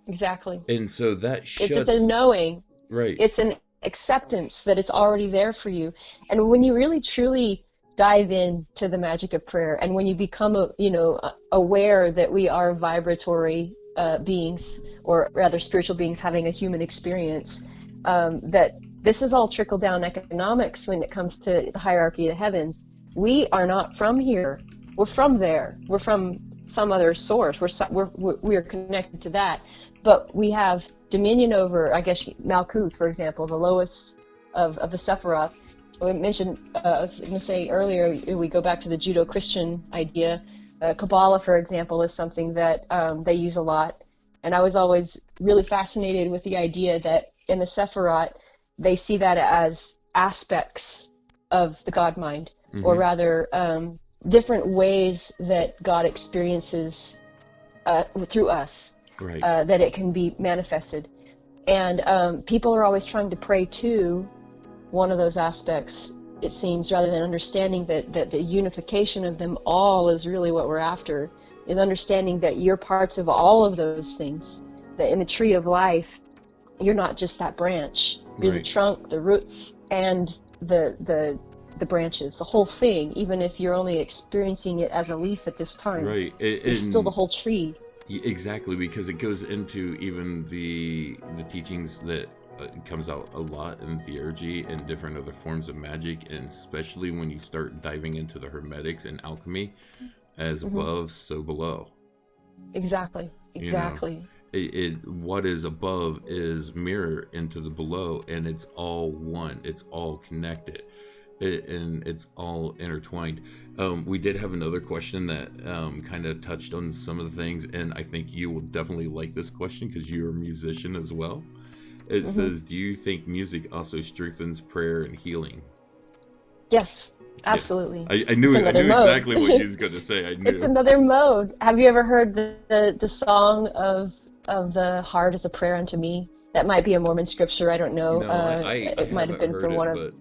Exactly. And so that shuts... It's a knowing. Right. It's an acceptance that it's already there for you. And when you really truly dive into the magic of prayer, and when you become aware that we are vibratory beings, or rather spiritual beings having a human experience, that this is all trickle down economics when it comes to the hierarchy of the heavens. We are not from here. We're from there. We're from some other source. We are connected to that, but we have dominion over, I guess, Malkuth, for example, the lowest of the Sephiroth. We mentioned, I was going to say earlier, we go back to the Judeo-Christian idea. Kabbalah, for example, is something that they use a lot. And I was always really fascinated with the idea that in the Sephiroth, they see that as aspects of the God mind, or rather, different ways that God experiences through us, right. That it can be manifested. And people are always trying to pray to one of those aspects, it seems, rather than understanding that the unification of them all is really what we're after, is understanding that you're parts of all of those things, that in the tree of life, you're not just that branch. You're the trunk, the roots, and the branches, the whole thing, even if you're only experiencing it as a leaf at this time. Right. It's still the whole tree. Exactly, because it goes into even the teachings that comes out a lot in theurgy and different other forms of magic, and especially when you start diving into the hermetics and alchemy, as above, so below. Exactly. You know, what is above is mirror into the below, and it's all one. It's all connected, and it's all intertwined. We did have another question that kind of touched on some of the things, and I think you will definitely like this question because you're a musician as well. It says, do you think music also strengthens prayer and healing? Yes, absolutely. Yeah. I knew exactly what you was going to say. I knew. It's another mode. Have you ever heard the song of the heart as a prayer unto me? That might be a Mormon scripture. I don't know. No, it might have been from one of.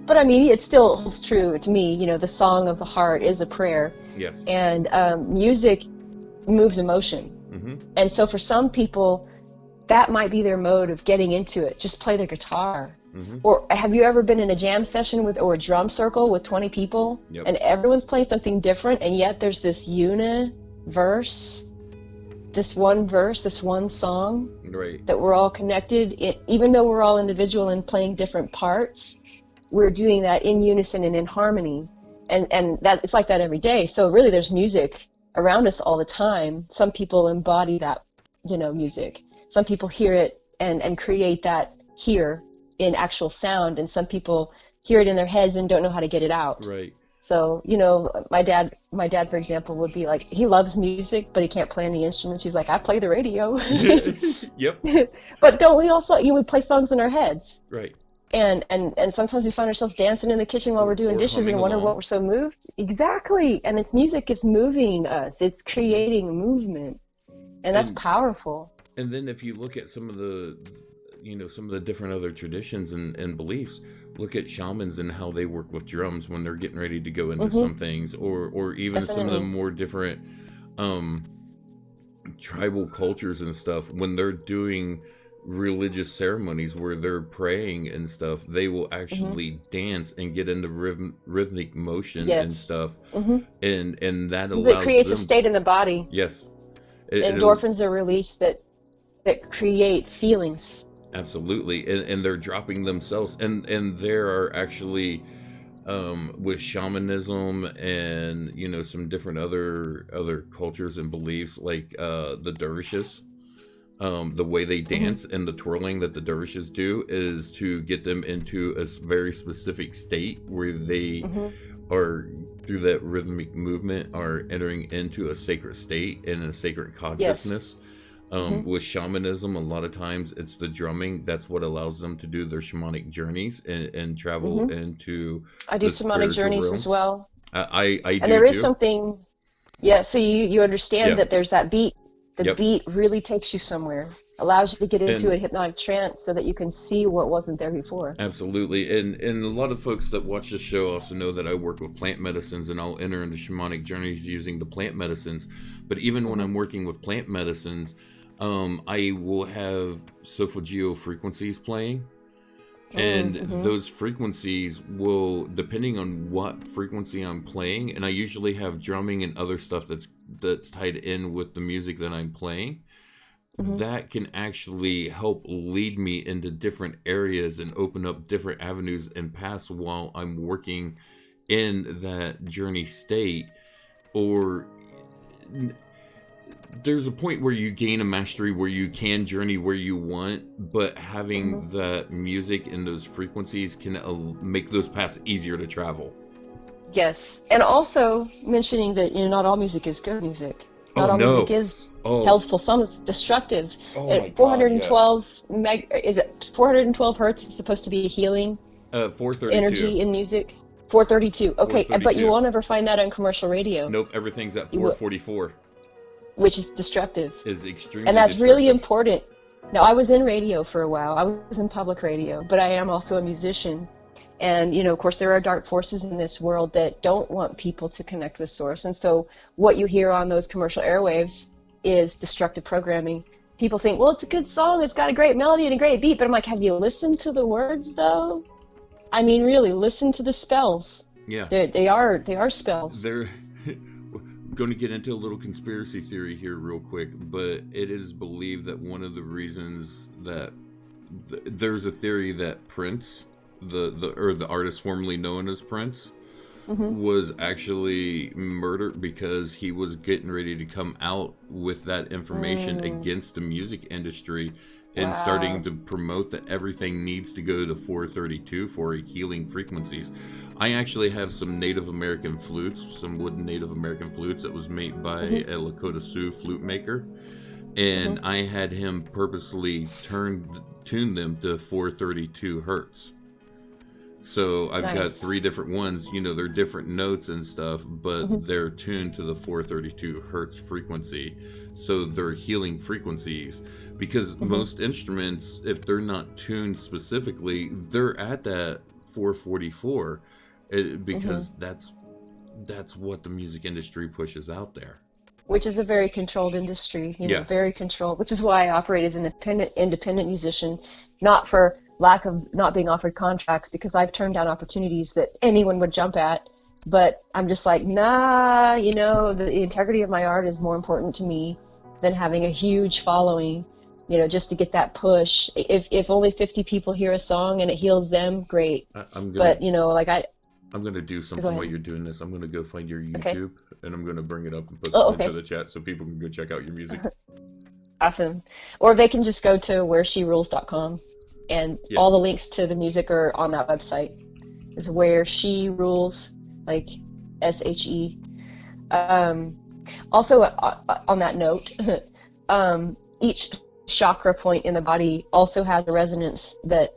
But I mean, it still holds true to me. You know, the song of the heart is a prayer. Yes. And music moves emotion. And so for some people, that might be their mode of getting into it. Just play their guitar. Or have you ever been in a jam session or a drum circle with 20 people? Yep. And everyone's playing something different, and yet there's this universe, this one song, right, that we're all connected. Even though we're all individual and playing different parts, we're doing that in unison and in harmony. And that it's like that every day. So really there's music around us all the time. Some people embody that, music. Some people hear it and create that here in actual sound, and some people hear it in their heads and don't know how to get it out. Right. So, my dad, for example, would be like, he loves music, but he can't play any instruments. He's like, I play the radio. Yep. But don't we also, we play songs in our heads? Right. And sometimes we find ourselves dancing in the kitchen while we're doing dishes and wonder what we're so moved. Exactly. And it's music is moving us. It's creating movement. And that's powerful. And then if you look at some of the different other traditions and beliefs, look at shamans and how they work with drums when they're getting ready to go into some things, or even some of the more different tribal cultures and stuff, when they're doing religious ceremonies where they're praying and stuff, they will actually dance and get into rhythmic motion and stuff, and that allows it creates a state in the body. Yes. Endorphins are released that create feelings. Absolutely, and they're dropping themselves, and there are actually with shamanism and some different other cultures and beliefs, like the dervishes, the way they dance and the twirling that the dervishes do is to get them into a very specific state where they are, through that rhythmic movement, are entering into a sacred state and a sacred consciousness. With shamanism, a lot of times it's the drumming that's what allows them to do their shamanic journeys and travel into. I do shamanic journeys realms as well. I do. And there is something, so you understand that there's that beat. The beat really takes you somewhere, allows you to get into a hypnotic trance so that you can see what wasn't there before. Absolutely. And a lot of folks that watch this show also know that I work with plant medicines, and I'll enter into shamanic journeys using the plant medicines. But even when I'm working with plant medicines, I will have solfeggio frequencies playing, and those frequencies will, depending on what frequency I'm playing, and I usually have drumming and other stuff that's tied in with the music that I'm playing, that can actually help lead me into different areas and open up different avenues and paths while I'm working in that journey state. Or there's a point where you gain a mastery where you can journey where you want, but having that music and those frequencies can make those paths easier to travel. Yes, and also mentioning that not all music is good music. Not all music is helpful. Some is destructive. At 412 is it 412 hertz is supposed to be healing 432 energy in music. 432. Okay, 432. But you won't ever find that on commercial radio. Nope, everything's at 444. Which is destructive. Is extremely And that's destructive. really important. Now, I was in radio for a while. I was in public radio, but I am also a musician. And, of course, there are dark forces in this world that don't want people to connect with Source. And so what you hear on those commercial airwaves is destructive programming. People think, well, it's a good song. It's got a great melody and a great beat. But I'm like, have you listened to the words, though? I mean, really, listen to the spells. Yeah. They are spells. They're going to get into a little conspiracy theory here real quick, but it is believed that one of the reasons that there's a theory that Prince, the artist formerly known as Prince, was actually murdered because he was getting ready to come out with that information against the music industry and starting to promote that everything needs to go to 432 for healing frequencies. I actually have some Native American flutes, some wooden Native American flutes that was made by a Lakota Sioux flute maker, and I had him purposely tune them to 432 hertz. So I've got 3 different ones, they're different notes and stuff, but they're tuned to the 432 hertz frequency. So they're healing frequencies, because most instruments, if they're not tuned specifically, they're at that 444, because that's what the music industry pushes out there. Which is a very controlled industry, very controlled, which is why I operate as an independent musician, not for lack of not being offered contracts, because I've turned down opportunities that anyone would jump at, but I'm just like, nah, the integrity of my art is more important to me than having a huge following, just to get that push. If only 50 people hear a song and it heals them, great. I'm going to do something while you're doing this. I'm going to go find your YouTube, and I'm going to bring it up and post it into the chat so people can go check out your music. Awesome. Or they can just go to wheresherules.com, and all the links to the music are on that website. It's Where She Rules, like SHE. Also, on that note, each chakra point in the body also has a resonance that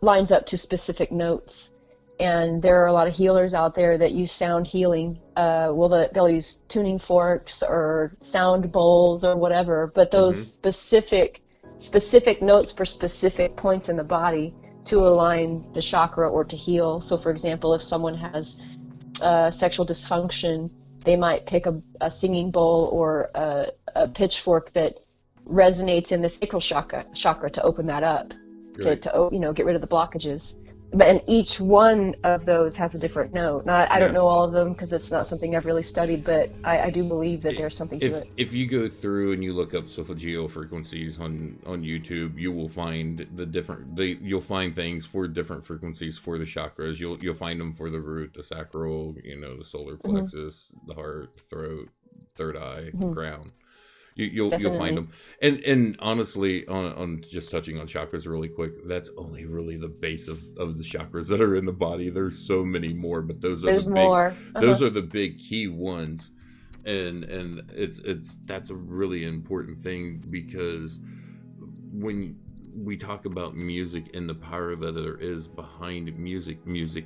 lines up to specific notes. And there are a lot of healers out there that use sound healing. They'll use tuning forks or sound bowls or whatever, but those specific notes for specific points in the body to align the chakra or to heal. So, for example, if someone has sexual dysfunction, they might pick a singing bowl or a pitchfork that resonates in the sacral chakra to open that up, to get rid of the blockages. And each one of those has a different note. Now, I don't know all of them because it's not something I've really studied, but I do believe that there's something to it. If you go through and you look up solfeggio frequencies on YouTube, you will find you'll find things for different frequencies for the chakras. You'll find them for the root, the sacral, the solar plexus, the heart, throat, third eye, crown. You'll find them, and honestly, on just touching on chakras really quick, that's only really the base of the chakras that are in the body. There's so many more, but those are those are the big key ones, and that's a really important thing, because when we talk about music and the power that there is behind music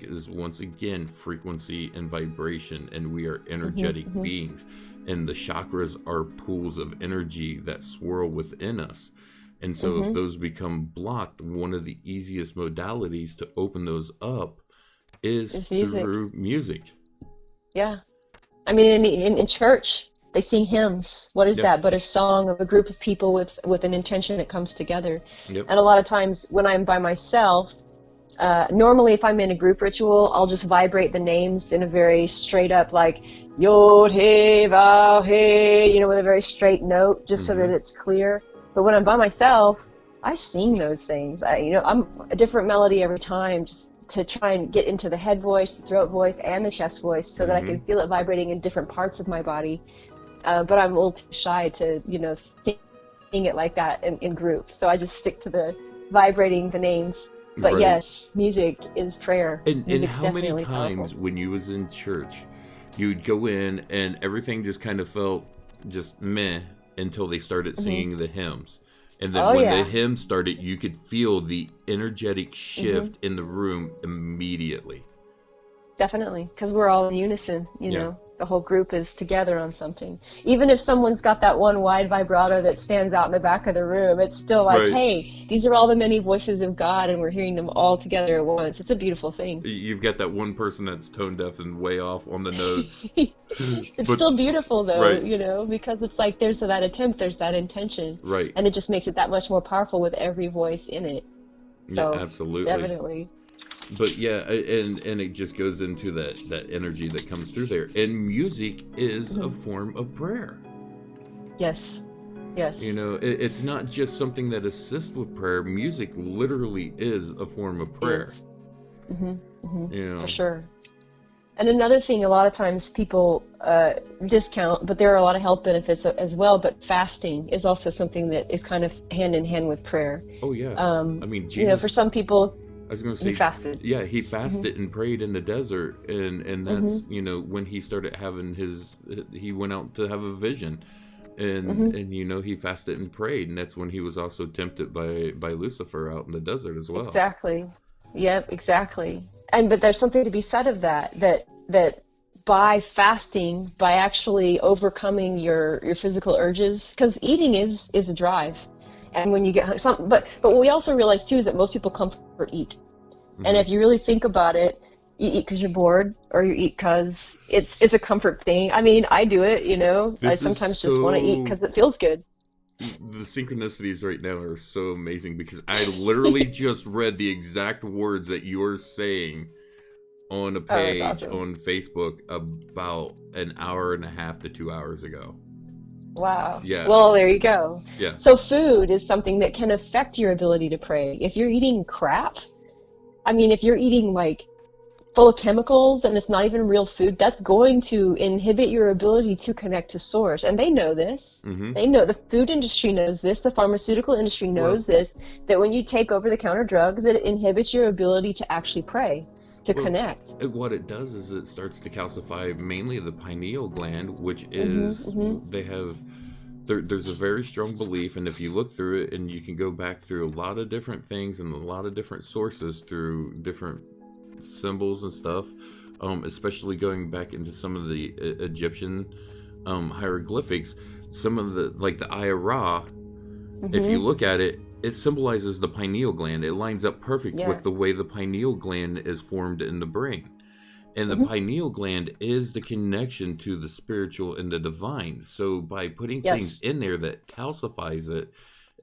is once again frequency and vibration, and we are energetic beings. And the chakras are pools of energy that swirl within us. And so if those become blocked, one of the easiest modalities to open those up is through music. Yeah. I mean, in church, they sing hymns. What is that but a song of a group of people with an intention that comes together? Yep. And a lot of times when I'm by myself, normally if I'm in a group ritual, I'll just vibrate the names in a very straight up, like Yod He Vav He, with a very straight note, just so that it's clear. But when I'm by myself, I sing those things. I'm a different melody every time, just to try and get into the head voice, the throat voice, and the chest voice, so that I can feel it vibrating in different parts of my body. but I'm a little too shy to, sing it like that in group. So I just stick to the vibrating the names. But Right. yes, music is prayer. And Music's how many definitely times powerful. when you was in church, you'd go in and everything just kind of felt just meh until they started Hmm. singing the hymns. And then Oh when the yeah. hymn started, you could feel the energetic Hmm. shift in the room immediately. Definitely, because we're all in unison, Yeah. The whole group is together on something. Even if someone's got that one wide vibrato that stands out in the back of the room, it's still like, Right. hey, these are all the many voices of God, and we're hearing them all together at once. It's a beautiful thing. You've got that one person that's tone deaf and way off on the notes. It's But, still beautiful, though, right, because it's like there's that attempt, there's that intention, right. and it just makes it that much more powerful with every voice in it. Yeah, So, absolutely. definitely. But yeah, and it just goes into that energy that comes through there. And music is a Hmm. form of prayer. Yes. Yes. It's not just something that assists with prayer. Music literally is a form of prayer. Is. Hmm. Hmm. You For know, sure. And another thing, a lot of times people discount, but there are a lot of health benefits as well. But fasting is also something that is kind of hand in hand with prayer. oh yeah. I mean, For Jesus. some people, I was going to he say, fasted. yeah, he Hmm. fasted and prayed in the desert, and Hmm. that's when he started having he went out to have a vision, Hmm. and he fasted and prayed, and that's when he was also tempted by Lucifer out in the desert as well. Exactly. Yep, exactly. But there's something to be said of that by fasting, by actually overcoming your physical urges, because eating is a drive, and when you get but what we also realize too is that most people comfort eat, and Hmm. if you really think about it, you eat because you're bored, or you eat because it's a comfort thing. I mean, I do it, I This is sometimes just want to eat so because it feels good. the synchronicities right now are so amazing because I literally just read the exact words that you're saying on a Oh, that's page awesome. on Facebook about an hour and a half to 2 hours ago. Wow. Yeah, Well, there you go. yeah. So food is something that can affect your ability to pray. If you're eating crap, I mean, if you're eating like full of chemicals and it's not even real food, that's going to inhibit your ability to connect to source. And they know this. Mm-hmm. They know, the food industry knows this, the pharmaceutical industry Well, knows this, that when you take over the counter drugs, it inhibits your ability to actually pray, to well, connect. what it does is it starts to calcify mainly the pineal gland, which Hmm. is Hmm. they have there's a very strong belief, and if you look through it, and you can go back through a lot of different things and a lot of different sources through different symbols and stuff, especially going back into some of the Egyptian hieroglyphics, some of the like the Ira, if you Hmm. look at it, it symbolizes the pineal gland. It lines up perfect Yeah. with the way the pineal gland is formed in the brain. And the Hmm. pineal gland is the connection to the spiritual and the divine. So by putting things Yes. in there that calcifies it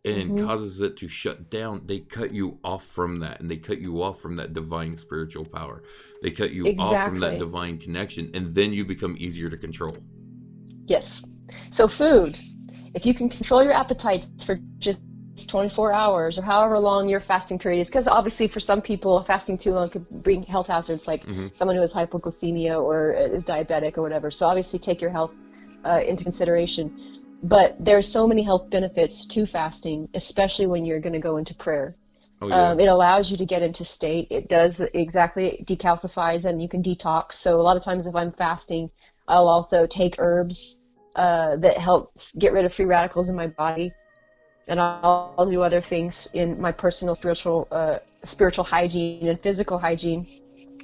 and Hmm. causes it to shut down, they cut you off from that, and they cut you off from that divine spiritual power. They cut you off from that Exactly. divine connection, and then you become easier to control. Yes. So food, if you can control your appetites for just 24 hours or however long your fasting period is, because obviously for some people fasting too long could bring health hazards, like Hmm. someone who has hypoglycemia or is diabetic or whatever. So obviously take your health into consideration. But there's so many health benefits to fasting, especially when you're going to go into prayer. Oh yeah. It allows you to get into state. It does exactly, it decalcifies and you can detox. So a lot of times if I'm fasting, I'll also take herbs that help get rid of free radicals in my body. And I'll do other things in my personal spiritual hygiene and physical hygiene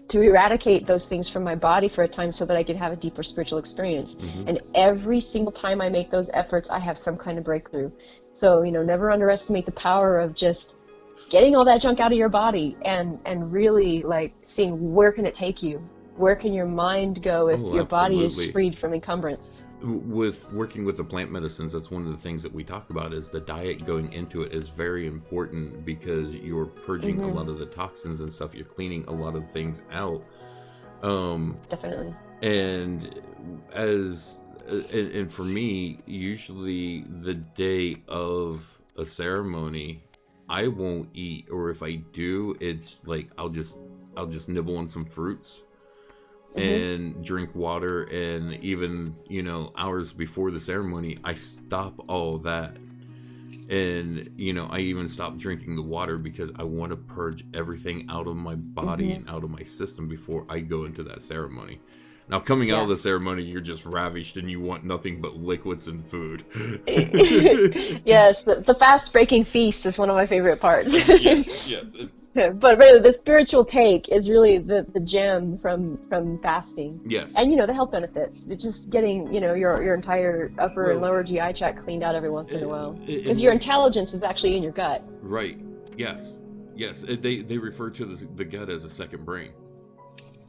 to eradicate those things from my body for a time so that I can have a deeper spiritual experience. Hmm. And every single time I make those efforts, I have some kind of breakthrough. So, never underestimate the power of just getting all that junk out of your body and really like seeing where can it take you? Where can your mind go if Oh, your body is absolutely. freed from encumbrance? With working with the plant medicines, that's one of the things that we talk about is the diet going into it is very important because you're purging a Hmm. lot of the toxins and stuff. You're cleaning a lot of things out. Um, Definitely. and as and for me, usually the day of a ceremony, I won't eat, or if I do, it's like I'll just nibble on some fruits and drink water, and even, you know, hours before the ceremony, I stop all of that. And, you know, I even stop drinking the water because I want to purge everything out of my body and out of my system before I go into that ceremony. Now, coming out of the ceremony, you're just ravished and you want nothing but liquids and food. Yes, the fast-breaking feast is one of my favorite parts. Yes. But really, the spiritual take is really the gem from fasting. Yes. And, you know, the health benefits. It's just getting, you know, your entire upper and lower GI tract cleaned out every once in a while. Because your intelligence is actually in your gut. Right. Yes. They refer to the gut as a second brain.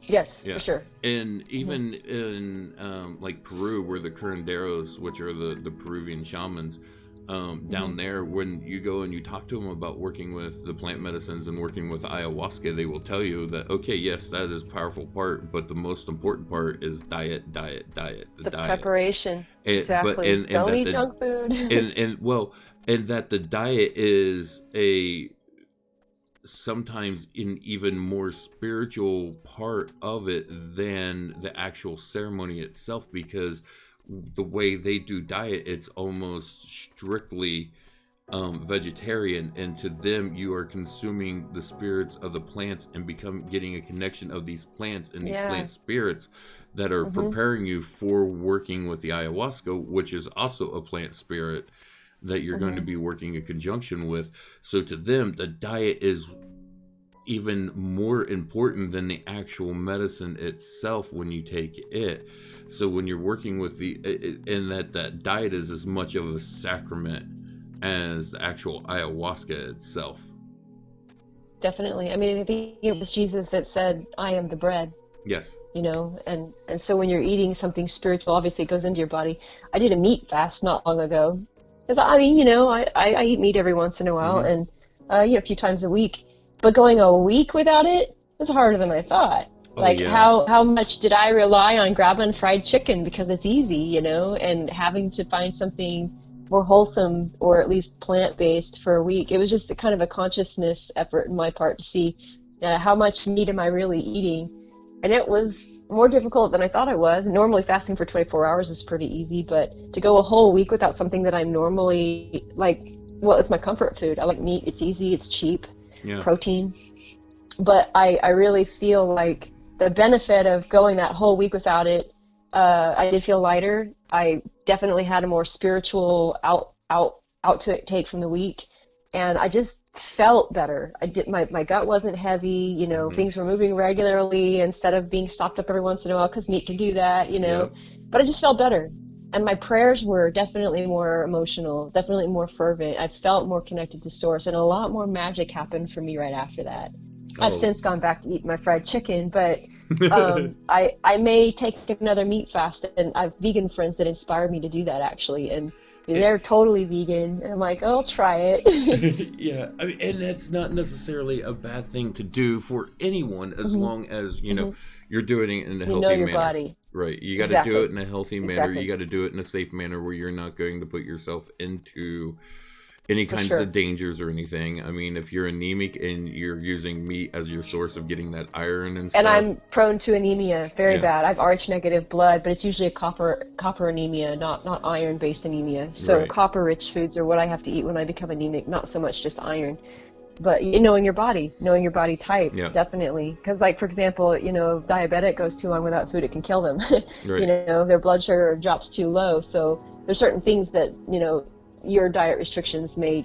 Yes, for sure. And even in like Peru, where the curanderos, which are the Peruvian shamans, down there, when you go and you talk to them about working with the plant medicines and working with ayahuasca, they will tell you that, okay, yes, that is a powerful part, but the most important part is diet. The diet. Preparation. Exactly. And don't eat junk food. and that the diet is sometimes an even more spiritual part of it than the actual ceremony itself, because the way they do diet, it's almost strictly vegetarian, and to them you are consuming the spirits of the plants and getting a connection of these plants and these plant spirits that are preparing you for working with the ayahuasca, which is also a plant spirit that you're going to be working in conjunction with. So to them, the diet is even more important than the actual medicine itself when you take it. So when you're working with and that diet is as much of a sacrament as the actual ayahuasca itself. Definitely. I mean, I think it was Jesus that said, "I am the bread." Yes. You know, and so when you're eating something spiritual, obviously it goes into your body. I did a meat fast not long ago. Because, I mean, you know, I eat meat every once in a while, and, you know, a few times a week. But going a week without it is harder than I thought. How much did I rely on grabbing fried chicken because it's easy, you know, and having to find something more wholesome or at least plant-based for a week. It was just a kind of a consciousness effort on my part to see how much meat am I really eating. And it was more difficult than I thought it was. Normally fasting for 24 hours is pretty easy, but to go a whole week without something that I'm normally like, well, it's my comfort food. I like meat. It's easy. It's cheap. Protein. But I really feel like the benefit of going that whole week without it, I did feel lighter. I definitely had a more spiritual outtake from the week, and I just felt better. My gut wasn't heavy, you know, things were moving regularly instead of being stopped up every once in a while, because meat can do that, you know. But I just felt better. And my prayers were definitely more emotional, definitely more fervent. I felt more connected to Source, and a lot more magic happened for me right after that. I've since gone back to eat my fried chicken, but I may take another meat fast, and I have vegan friends that inspired me to do that, actually, and they're totally vegan, and I'm like, oh, I'll try it. Yeah, I mean, and that's not necessarily a bad thing to do for anyone, as long as, you know, you're doing it in a healthy manner. You know your body. Right, you got to do it in a healthy manner. You got to do it in a safe manner where you're not going to put yourself into any kinds of dangers or anything. I mean, if you're anemic and you're using meat as your source of getting that iron and stuff. And I'm prone to anemia, very bad. I have Rh negative blood, but it's usually a copper anemia, not iron-based anemia. So copper-rich foods are what I have to eat when I become anemic, not so much just iron. But knowing your body type, definitely. Because, like, for example, you know, diabetic goes too long without food, it can kill them. You know, their blood sugar drops too low. So there's certain things that, you know, your diet restrictions may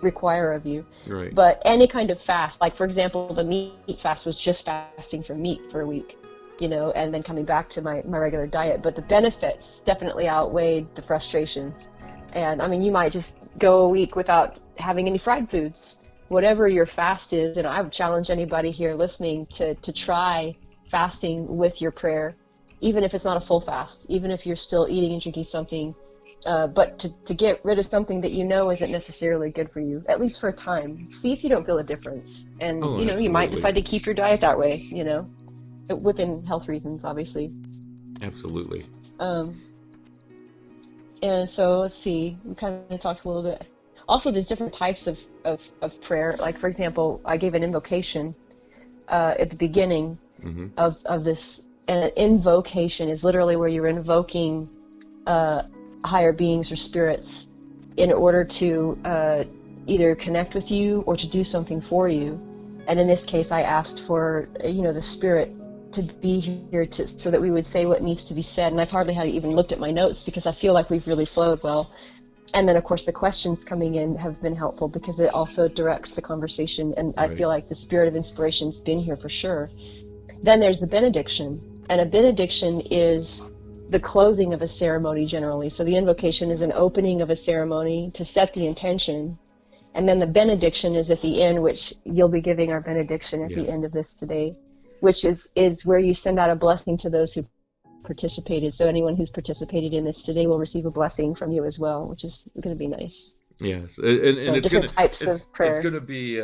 require of you. But any kind of fast, like, for example, the meat fast was just fasting from meat for a week, you know, and then coming back to my regular diet. But the benefits definitely outweighed the frustrations. And, I mean, you might just go a week without having any fried foods. Whatever your fast is, and I would challenge anybody here listening to try fasting with your prayer, even if it's not a full fast, even if you're still eating and drinking something, but to get rid of something that you know isn't necessarily good for you, at least for a time. See if you don't feel a difference. And, you know, absolutely. You might decide to keep your diet that way, you know, within health reasons, obviously. Absolutely. And so, let's see, we kind of talked a little bit. Also, there's different types of prayer. Like, for example, I gave an invocation at the beginning of this And an invocation is literally where you're invoking higher beings or spirits in order to either connect with you or to do something for you. And in this case, I asked for, the spirit to be here so that we would say what needs to be said. And I've hardly even looked at my notes because I feel like we've really flowed well. And then, of course, the questions coming in have been helpful because it also directs the conversation. And right. I feel like the spirit of inspiration's been here for sure. Then there's the benediction. And a benediction is the closing of a ceremony generally. So the invocation is an opening of a ceremony to set the intention. And then the benediction is at the end, which you'll be giving our benediction at the end of this today, which is where you send out a blessing to those who participated. So anyone who's participated in this today will receive a blessing from you as well, which is going to be nice. Yes, and so it's different types of prayer. It's going to be,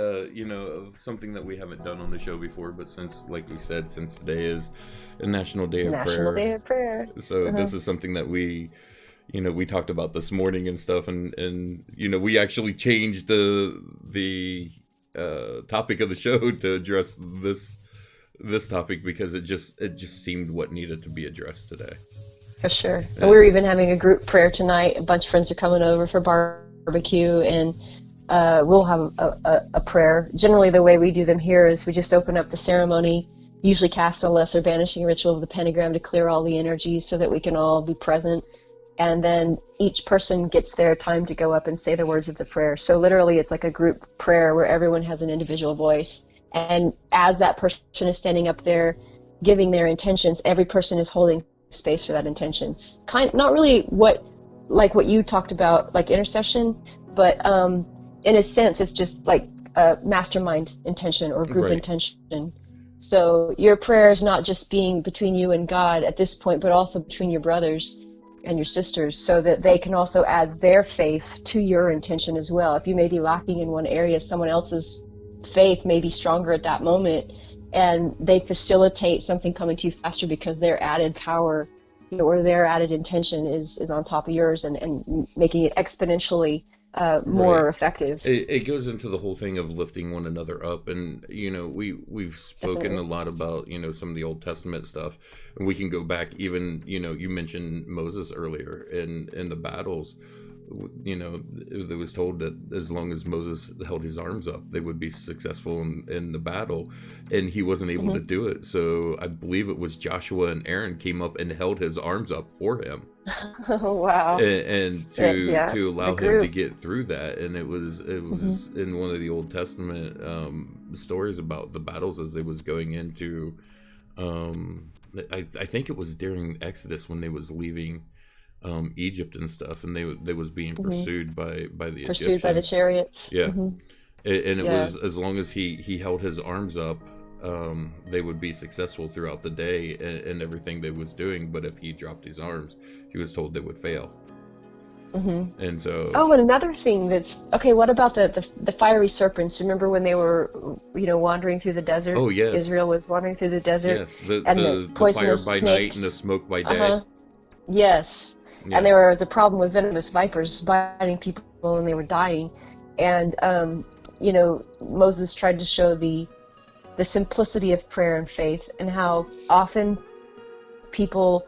something that we haven't done on the show before, but since, like we said, since today is a National Day of Prayer. National Day of Prayer. So this is something that we talked about this morning and stuff, and we actually changed the topic of the show to address this topic because it just seemed what needed to be addressed today. For sure. And we're even having a group prayer tonight. A bunch of friends are coming over for barbecue, and we'll have a prayer. Generally, the way we do them here is we just open up the ceremony, usually cast a lesser banishing ritual of the pentagram to clear all the energies so that we can all be present. And then each person gets their time to go up and say the words of the prayer. So literally, it's like a group prayer where everyone has an individual voice. And as that person is standing up there giving their intentions, every person is holding space for that intentions. Not really what you talked about, like intercession, but in a sense, it's just like a mastermind intention or group intention. So your prayer is not just being between you and God at this point, but also between your brothers and your sisters, so that they can also add their faith to your intention as well. If you may be lacking in one area, someone else's faith may be stronger at that moment, and they facilitate something coming to you faster because their added power, or their added intention is on top of yours and making it exponentially more effective. It goes into the whole thing of lifting one another up, and we've spoken a lot about some of the Old Testament stuff, and we can go back even you mentioned Moses earlier in the battles. It was told that as long as Moses held his arms up, they would be successful in the battle, and he wasn't able to do it. So I believe it was Joshua and Aaron came up and held his arms up for him. Oh, wow! And to allow him to get through that, and it was in one of the Old Testament stories about the battles as they was going into. I think it was during Exodus when they was leaving Egypt and stuff, and they was being pursued by the Egyptians. Pursued by the chariots. Yeah, and it was as long as he held his arms up, they would be successful throughout the day and everything they was doing. But if he dropped his arms, he was told they would fail. And so. Oh, and another thing that's okay. What about the fiery serpents? Remember when they were wandering through the desert? Oh yes. Israel was wandering through the desert. Yes, the fire by night and the smoke by day. Yes. Yeah. And there was a problem with venomous vipers biting people and they were dying. And, Moses tried to show the simplicity of prayer and faith, and how often people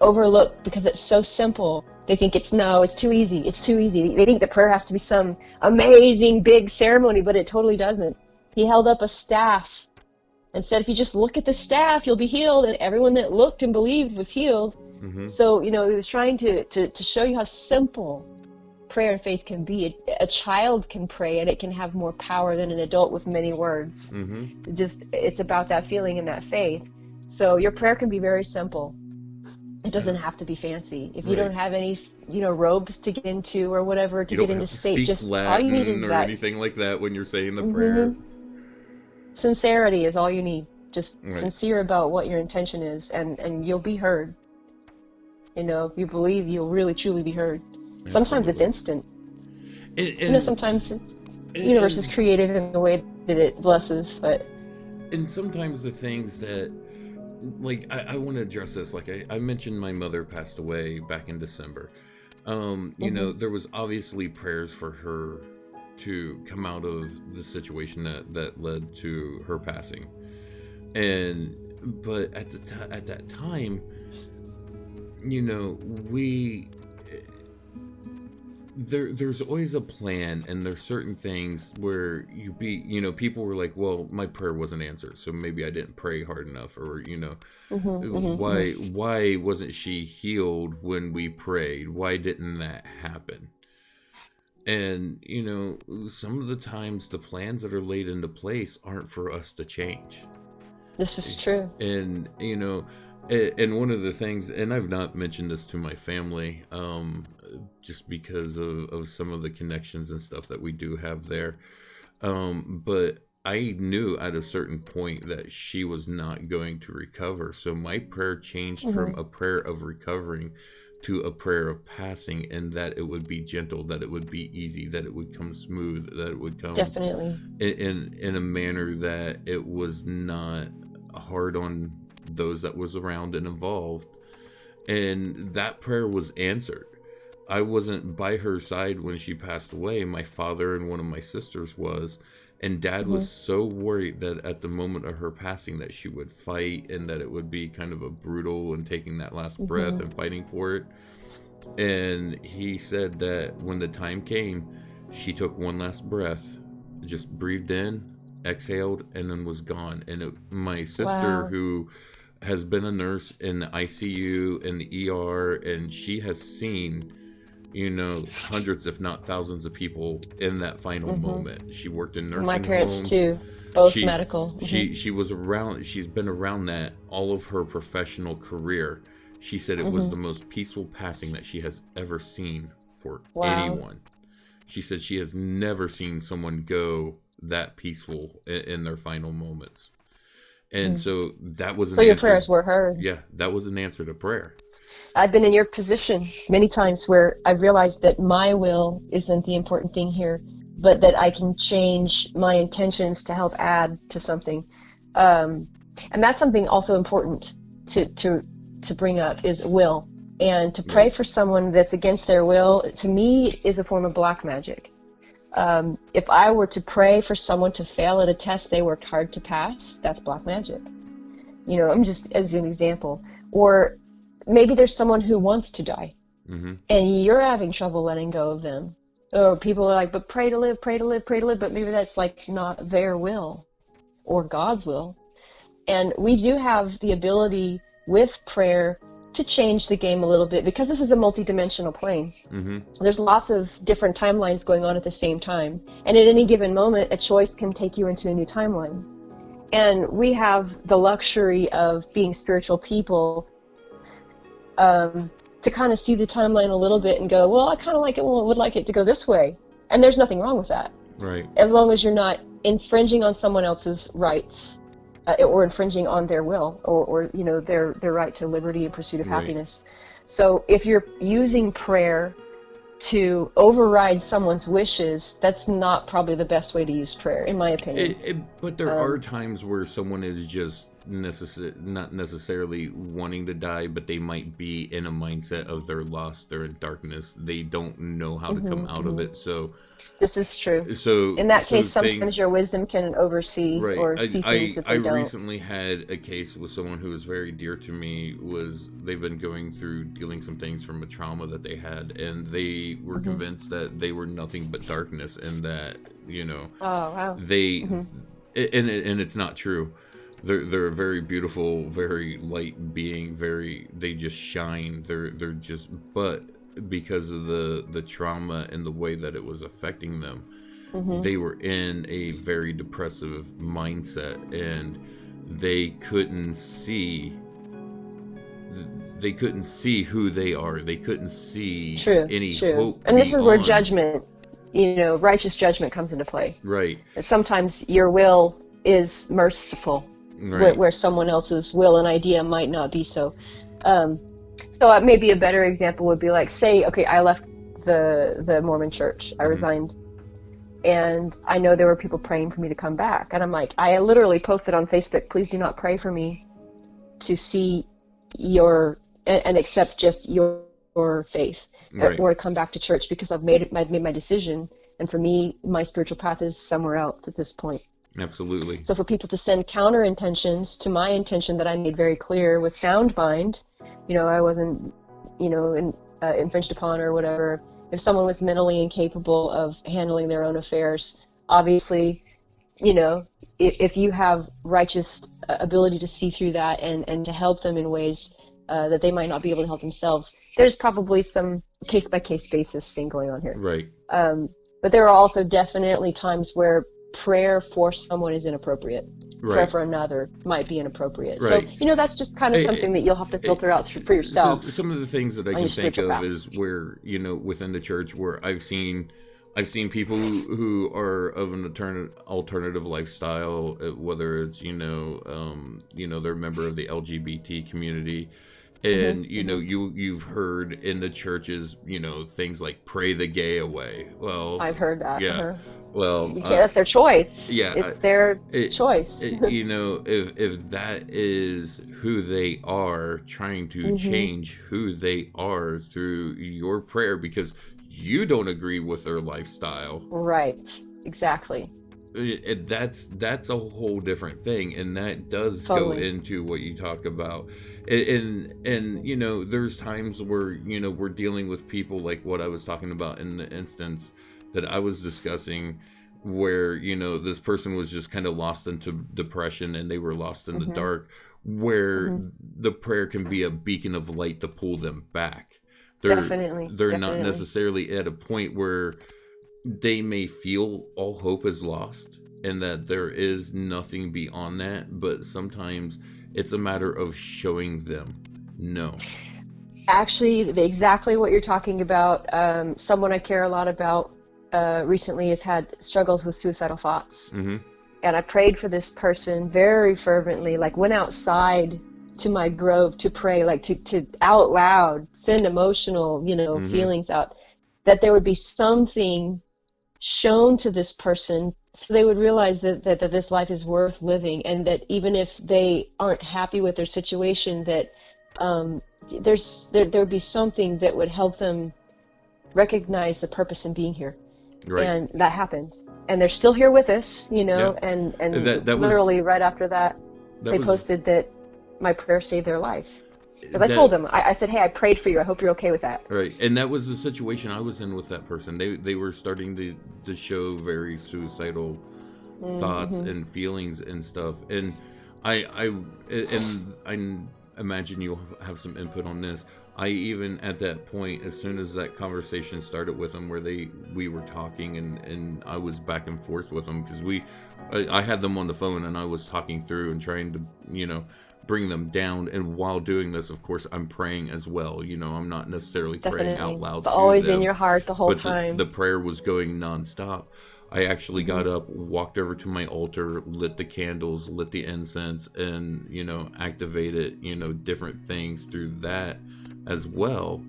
overlook because it's so simple. They think it's too easy. It's too easy. They think that prayer has to be some amazing big ceremony, but it totally doesn't. He held up a staff and said, if you just look at the staff, you'll be healed. And everyone that looked and believed was healed. So, he was trying to show you how simple prayer and faith can be. A child can pray, and it can have more power than an adult with many words. It's about that feeling and that faith. So your prayer can be very simple. It doesn't have to be fancy. If you don't have any, robes to get into or whatever to get into state, just Latin all you need is or that. Anything like that when you're saying the prayer. Sincerity is all you need. Just sincere about what your intention is, and you'll be heard. If you believe, you'll really truly be heard. Absolutely. Sometimes it's instant. Sometimes the universe is creative in the way that it blesses, but. And sometimes the things that, I want to address this. I mentioned my mother passed away back in December. There was obviously prayers for her to come out of the situation that led to her passing. And but at that time, you know, there's always a plan, and there's certain things where people were like, well, my prayer wasn't answered, so maybe I didn't pray hard enough, or why wasn't she healed when we prayed? Why didn't that happen? And some of the times the plans that are laid into place aren't for us to change. This is true. And and one of the things, and I've not mentioned this to my family, just because of some of the connections and stuff that we do have there. But I knew at a certain point that she was not going to recover. So my prayer changed from a prayer of recovering to a prayer of passing, and that it would be gentle, that it would be easy, that it would come smooth, that it would come definitely in a manner that it was not hard on those that was around and involved. And that prayer was answered. I wasn't by her side when she passed away. My father and one of my sisters was, and Dad was so worried that at the moment of her passing that she would fight, and that it would be kind of a brutal and taking that last breath and fighting for it. And he said that when the time came, she took one last breath, just breathed in, exhaled, and then was gone. And my sister, who has been a nurse in the ICU and the ER, and she has seen hundreds if not thousands of people in that final moment. She worked in nursing homes. My parents too, both medical. She was around. She's been around that all of her professional career. She said it was the most peaceful passing that she has ever seen for anyone. She said she has never seen someone go that peaceful in their final moments. And so that was an answer. So your prayers were heard. Yeah, that was an answer to prayer. I've been in your position many times where I've realized that my will isn't the important thing here, but that I can change my intentions to help add to something. And that's something also important to bring up, is will. And to pray for someone that's against their will, to me, is a form of black magic. If I were to pray for someone to fail at a test they worked hard to pass, that's black magic. I'm just as an example. Or maybe there's someone who wants to die, and you're having trouble letting go of them. Or people are like, but pray to live, pray to live, pray to live. But maybe that's like not their will or God's will. And we do have the ability with prayer to change the game a little bit, because this is a multi-dimensional plane. There's lots of different timelines going on at the same time. And at any given moment, a choice can take you into a new timeline. And we have the luxury of being spiritual people to kind of see the timeline a little bit and go, well, I kind of like it, would like it to go this way. And there's nothing wrong with that. Right. As long as you're not infringing on someone else's rights, or infringing on their will, or their right to liberty and pursuit of happiness. So if you're using prayer to override someone's wishes, that's not probably the best way to use prayer, in my opinion. But there are times where someone is just not necessarily wanting to die, but they might be in a mindset of they're lost, they're in darkness, they don't know how to come out of it. So this is true. So in that case, sometimes your wisdom can oversee or see things that they don't. I recently had a case with someone who was very dear to me. They've been going through dealing some things from a trauma that they had, and they were convinced that they were nothing but darkness, and that they and it's not true. They're a very beautiful, very light being. They just shine. They're just, but because of the trauma and the way that it was affecting them, they were in a very depressive mindset, and they couldn't see who they are. They couldn't see any hope. And this is where judgment, righteous judgment comes into play. Right. Sometimes your will is merciful. Right. Where someone else's will and idea might not be so. So maybe a better example would be like, say, okay, I left the Mormon church. I resigned. And I know there were people praying for me to come back. And I'm like, I literally posted on Facebook, please do not pray for me to see and accept just your faith, or come back to church, because I've made my decision. And for me, my spiritual path is somewhere else at this point. Absolutely. So for people to send counter intentions to my intention that I made very clear with sound mind, I wasn't, infringed upon or whatever. If someone was mentally incapable of handling their own affairs, obviously, if you have righteous ability to see through that and to help them in ways that they might not be able to help themselves, there's probably some case-by-case basis thing going on here. Right. But there are also definitely times where prayer for someone is inappropriate. Right. Prayer for another might be inappropriate. Right. So, that's just kind of something that you'll have to filter out for yourself. So some of the things that I can think of is where, within the church where I've seen people who are of an alternative lifestyle, whether it's, they're a member of the LGBT community. And, you've heard in the churches, things like pray the gay away. Well, I've heard that. Yeah. Uh-huh. Well, that's their choice. Yeah. It's their choice. If that is who they are, trying to change who they are through your prayer because you don't agree with their lifestyle. Right. Exactly. That's a whole different thing, and that does totally go into what you talk about. And there's times where we're dealing with people like what I was talking about in the instance that I was discussing, where this person was just kind of lost into depression and they were lost in the dark, where the prayer can be a beacon of light to pull them back. They're not necessarily at a point where they may feel all hope is lost and that there is nothing beyond that, but sometimes it's a matter of showing them no. Actually, exactly what you're talking about. Someone I care a lot about recently has had struggles with suicidal thoughts. And I prayed for this person very fervently, like went outside to my grove to pray, like to out loud send emotional, feelings out, that there would be something shown to this person so they would realize that this life is worth living, and that even if they aren't happy with their situation, that there would be something that would help them recognize the purpose in being here. Right. And that happened, and they're still here with us, and that literally right after that they posted that my prayer saved their life. Because I told them, I said, hey, I prayed for you. I hope you're okay with that. Right, and that was the situation I was in with that person. They were starting to show very suicidal thoughts and feelings and stuff. And I imagine you'll have some input on this. I even at that point, as soon as that conversation started with them, where we were talking and I was back and forth with them because I had them on the phone and I was talking through and trying to bring them down, and while doing this, of course, I'm praying as well. I'm not necessarily praying out loud. It's always them, in your heart the whole time. The prayer was going nonstop. I actually got up, walked over to my altar, lit the candles, lit the incense, and activated different things through that as well.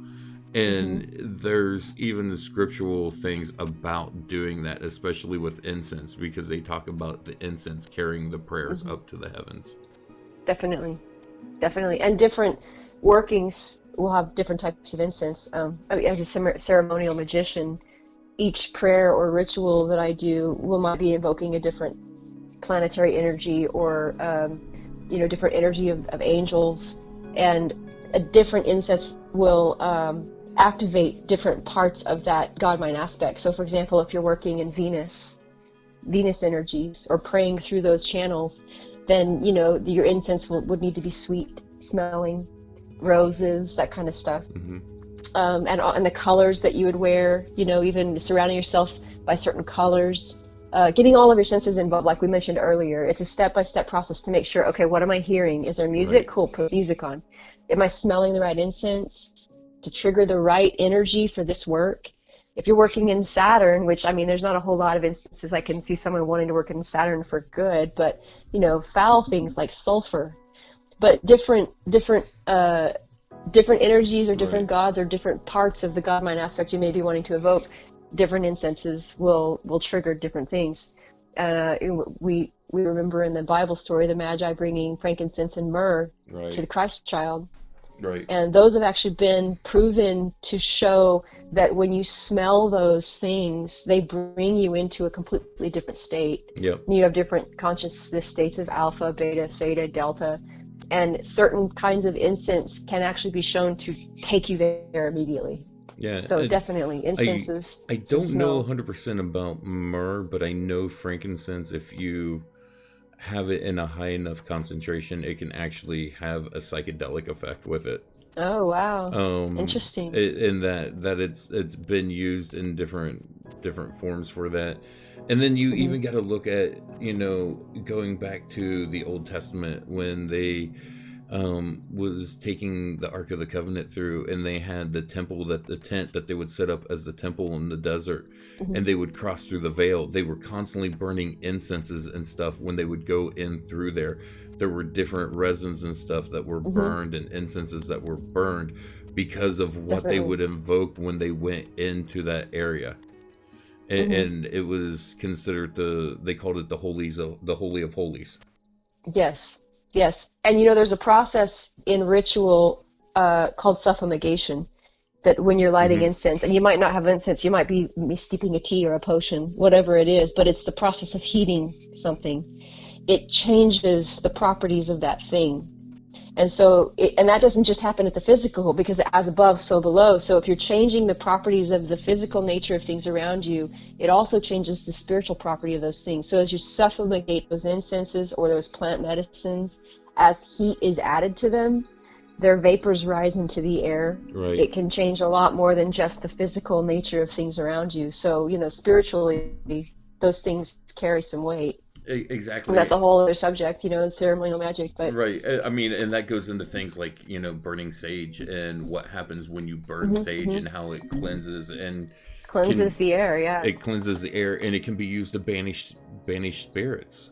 And there's even the scriptural things about doing that, especially with incense, because they talk about the incense carrying the prayers up to the heavens. Definitely. And different workings will have different types of incense. As a ceremonial magician, each prayer or ritual that I do might be invoking a different planetary energy or, different energy of angels, and a different incense will activate different parts of that God-mind aspect. So, for example, if you're working in Venus energies or praying through those channels, then your incense would need to be sweet smelling, roses, that kind of stuff. And the colors that you would wear, even surrounding yourself by certain colors, getting all of your senses involved, like we mentioned earlier. It's a step-by-step process to make sure, okay, what am I hearing? Is there music? Right. Cool, put music on. Am I smelling the right incense to trigger the right energy for this work? If you're working in Saturn, which, there's not a whole lot of instances I can see someone wanting to work in Saturn for good, but, foul things like sulfur. But different energies or different gods or different parts of the God-mind aspect you may be wanting to evoke, different incenses will trigger different things. We remember in the Bible story the Magi bringing frankincense and myrrh to the Christ child. Right. And those have actually been proven to show that when you smell those things, they bring you into a completely different state. Yep. You have different consciousness states of alpha, beta, theta, delta, and certain kinds of incense can actually be shown to take you there immediately. Yeah. So definitely, incense is I don't know smell. 100% about myrrh, but I know frankincense, if you have it in a high enough concentration, it can actually have a psychedelic effect with it. Oh, wow. Interesting. And that it's been used in different forms for that. And then you even got to look at, going back to the Old Testament when they was taking the Ark of the Covenant through, and they had the tent that they would set up as the temple in the desert, and they would cross through the veil. They were constantly burning incenses and stuff when they would go in through there. There were different resins and stuff that were burned, and incenses that were burned because of what they would invoke when they went into that area. And it was considered they called it the Holy of Holies. Yes. Yes. And there's a process in ritual called suffumigation, that when you're lighting incense, and you might not have incense, you might be steeping a tea or a potion, whatever it is, but it's the process of heating something. It changes the properties of that thing. And so, and that doesn't just happen at the physical, because as above, so below. So if you're changing the properties of the physical nature of things around you, it also changes the spiritual property of those things. So as you suffumigate those incenses or those plant medicines, as heat is added to them, their vapors rise into the air. Right. It can change a lot more than just the physical nature of things around you. So, spiritually, those things carry some weight. Exactly. And that's a whole other subject, ceremonial magic. But right. I mean, and that goes into things like, burning sage and what happens when you burn sage and how it cleanses and cleanses the air. Yeah. It cleanses the air, and it can be used to banish spirits.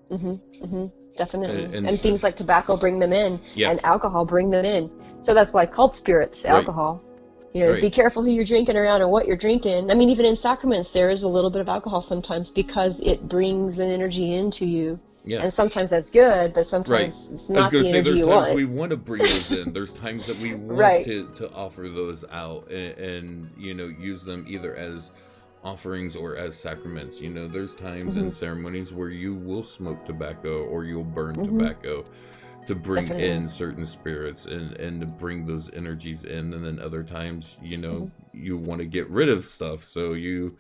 Definitely. And so, things like tobacco bring them in, yes. and alcohol bring them in. So that's why it's called spirits, alcohol. Right. Be careful who you're drinking around and what you're drinking. I mean, even in sacraments, there is a little bit of alcohol sometimes because it brings an energy into you. Yes. And sometimes that's good, but sometimes it's not the energy you want. There's times we want to bring those in. There's times that we want to offer those out and use them either as offerings or as sacraments. There's times in ceremonies where you will smoke tobacco or you'll burn tobacco to bring in certain spirits and to bring those energies in. And then other times, you want to get rid of stuff. So you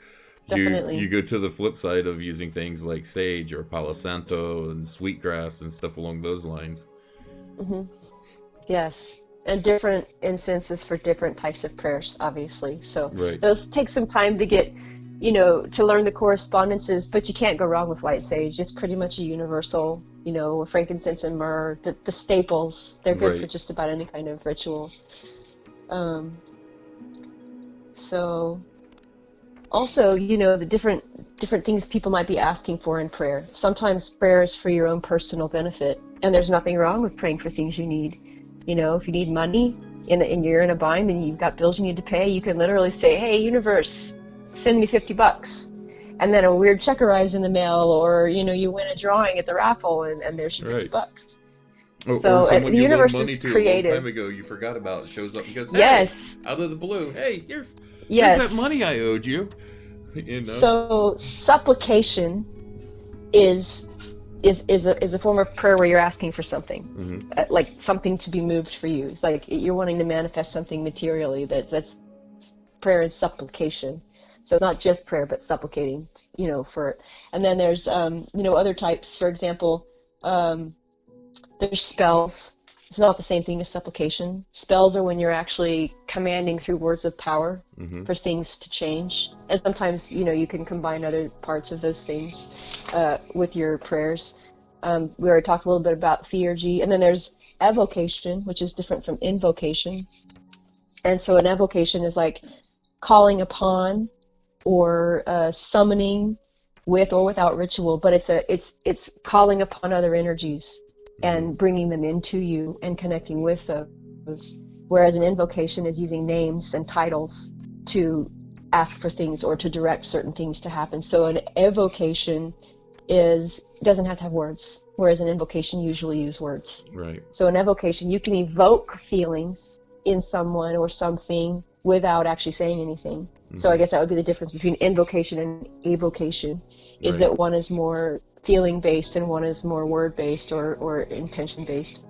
go to the flip side of using things like sage or Palo Santo and sweetgrass and stuff along those lines. Yes. And different incenses for different types of prayers, obviously. So right. Those take some time to get, to learn the correspondences, but you can't go wrong with white sage. It's pretty much a universal, frankincense and myrrh, the staples. They're good for just about any kind of ritual. So also, the different things people might be asking for in prayer. Sometimes prayer is for your own personal benefit, and there's nothing wrong with praying for things you need. If you need money and you're in a bind and you've got bills you need to pay, you can literally say, "Hey, universe, send me $50." And then a weird check arrives in the mail, or you win a drawing at the raffle, and there's your $50. Or someone the universe is creative. A long time ago you forgot about shows up and goes, "Hey, out of the blue, hey, here's that money I owed you." So supplication is a form of prayer where you're asking for something, like something to be moved for you. It's like you're wanting to manifest something materially. That's prayer and supplication. So it's not just prayer, but supplicating, for it. And then there's, other types. For example, there's spells. It's not the same thing as supplication. Spells are when you're actually commanding through words of power for things to change. And sometimes, you can combine other parts of those things with your prayers. We already talked a little bit about theurgy. And then there's evocation, which is different from invocation. And so an evocation is like calling upon or summoning with or without ritual, but it's calling upon other energies and bringing them into you and connecting with those. Whereas an invocation is using names and titles to ask for things or to direct certain things to happen. So an evocation doesn't have to have words, whereas an invocation usually use words. Right. So an evocation, you can evoke feelings in someone or something without actually saying anything. So I guess that would be the difference between invocation and evocation, is that one is more feeling based and one is more word based or intention based.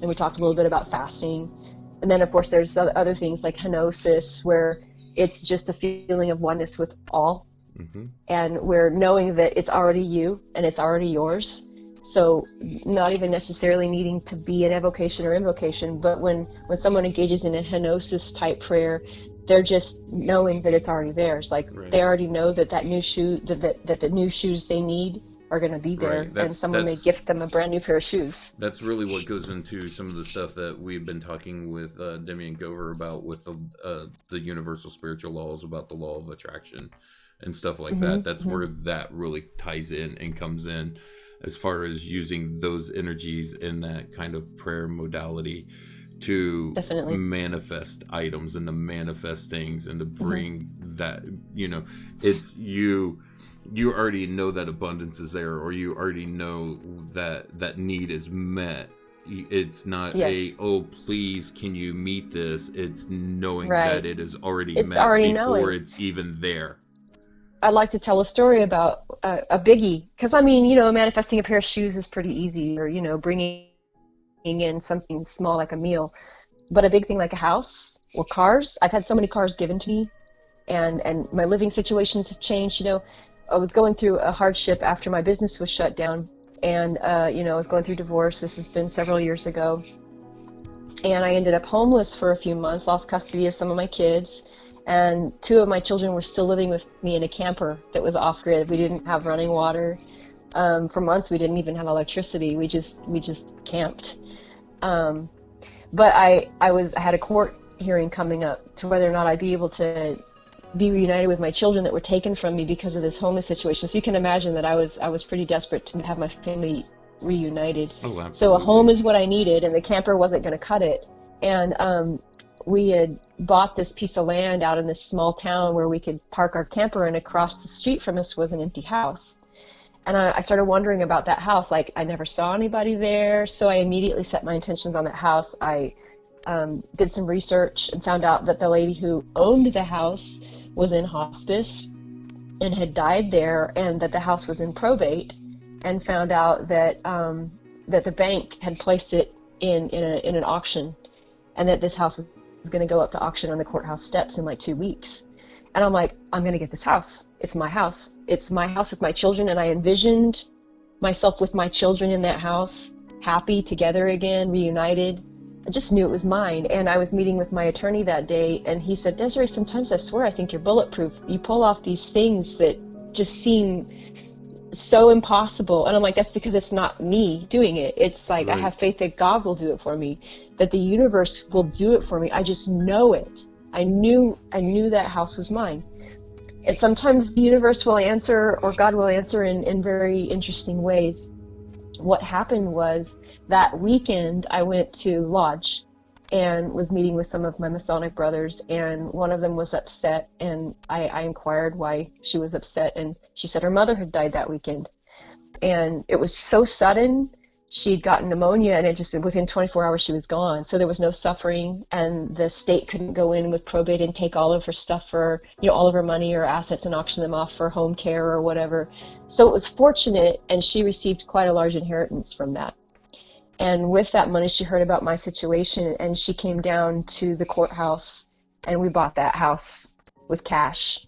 And we talked a little bit about fasting. And then of course there's other things like kenosis, where it's just a feeling of oneness with all. And we're knowing that it's already you and it's already yours. So not even necessarily needing to be an evocation or invocation, but when someone engages in a kenosis type prayer, they're just knowing that it's already theirs. Like they already know that new shoe, that the new shoes they need are going to be there, and someone may gift them a brand new pair of shoes. That's really what goes into some of the stuff that we've been talking with Demi and Gover about with the universal spiritual laws, about the law of attraction and stuff like that. That's where that really ties in and comes in, as far as using those energies in that kind of prayer modality to manifest items and to manifest things and to bring that, it's you already know that abundance is there, or you already know that need is met. It's not please can you meet this? It's knowing that it is already met before it's even there. I'd like to tell a story about a biggie, because manifesting a pair of shoes is pretty easy, or bringing in something small like a meal. But a big thing like a house or cars, I've had so many cars given to me, and my living situations have changed. I was going through a hardship after my business was shut down, and I was going through divorce. This has been several years ago, and I ended up homeless for a few months, lost custody of some of my kids, and 2 of my children were still living with me in a camper that was off-grid. We didn't have running water. For months we didn't even have electricity. We just camped. But I had a court hearing coming up to whether or not I'd be able to be reunited with my children that were taken from me because of this homeless situation. So you can imagine that I was pretty desperate to have my family reunited. Oh, absolutely. So a home is what I needed, and the camper wasn't going to cut it. And we had bought this piece of land out in this small town where we could park our camper, and across the street from us was an empty house. And I started wondering about that house. Like, I never saw anybody there, so I immediately set my intentions on that house. I did some research and found out that the lady who owned the house was in hospice and had died there, and that the house was in probate, and found out that that the bank had placed it in an auction, and that this house was going to go up to auction on the courthouse steps in like 2 weeks. And I'm like, I'm going to get this house. It's my house. It's my house with my children. And I envisioned myself with my children in that house, happy together again, reunited. I just knew it was mine. And I was meeting with my attorney that day, and he said, Desiree, sometimes I swear I think you're bulletproof. You pull off these things that just seem so impossible. And I'm like, that's because it's not me doing it. It's like, I have faith that God will do it for me, that the universe will do it for me. I just know it. I knew that house was mine. And sometimes the universe will answer, or God will answer in very interesting ways. What happened was, that weekend I went to lodge and was meeting with some of my Masonic brothers, and one of them was upset, and I inquired why she was upset, and she said her mother had died that weekend. And it was so sudden. She'd gotten pneumonia, and it just, within 24 hours she was gone. So there was no suffering, and the state couldn't go in with probate and take all of her stuff, for all of her money or assets, and auction them off for home care or whatever. So it was fortunate, and she received quite a large inheritance from that. And with that money, she heard about my situation, and she came down to the courthouse, and we bought that house with cash.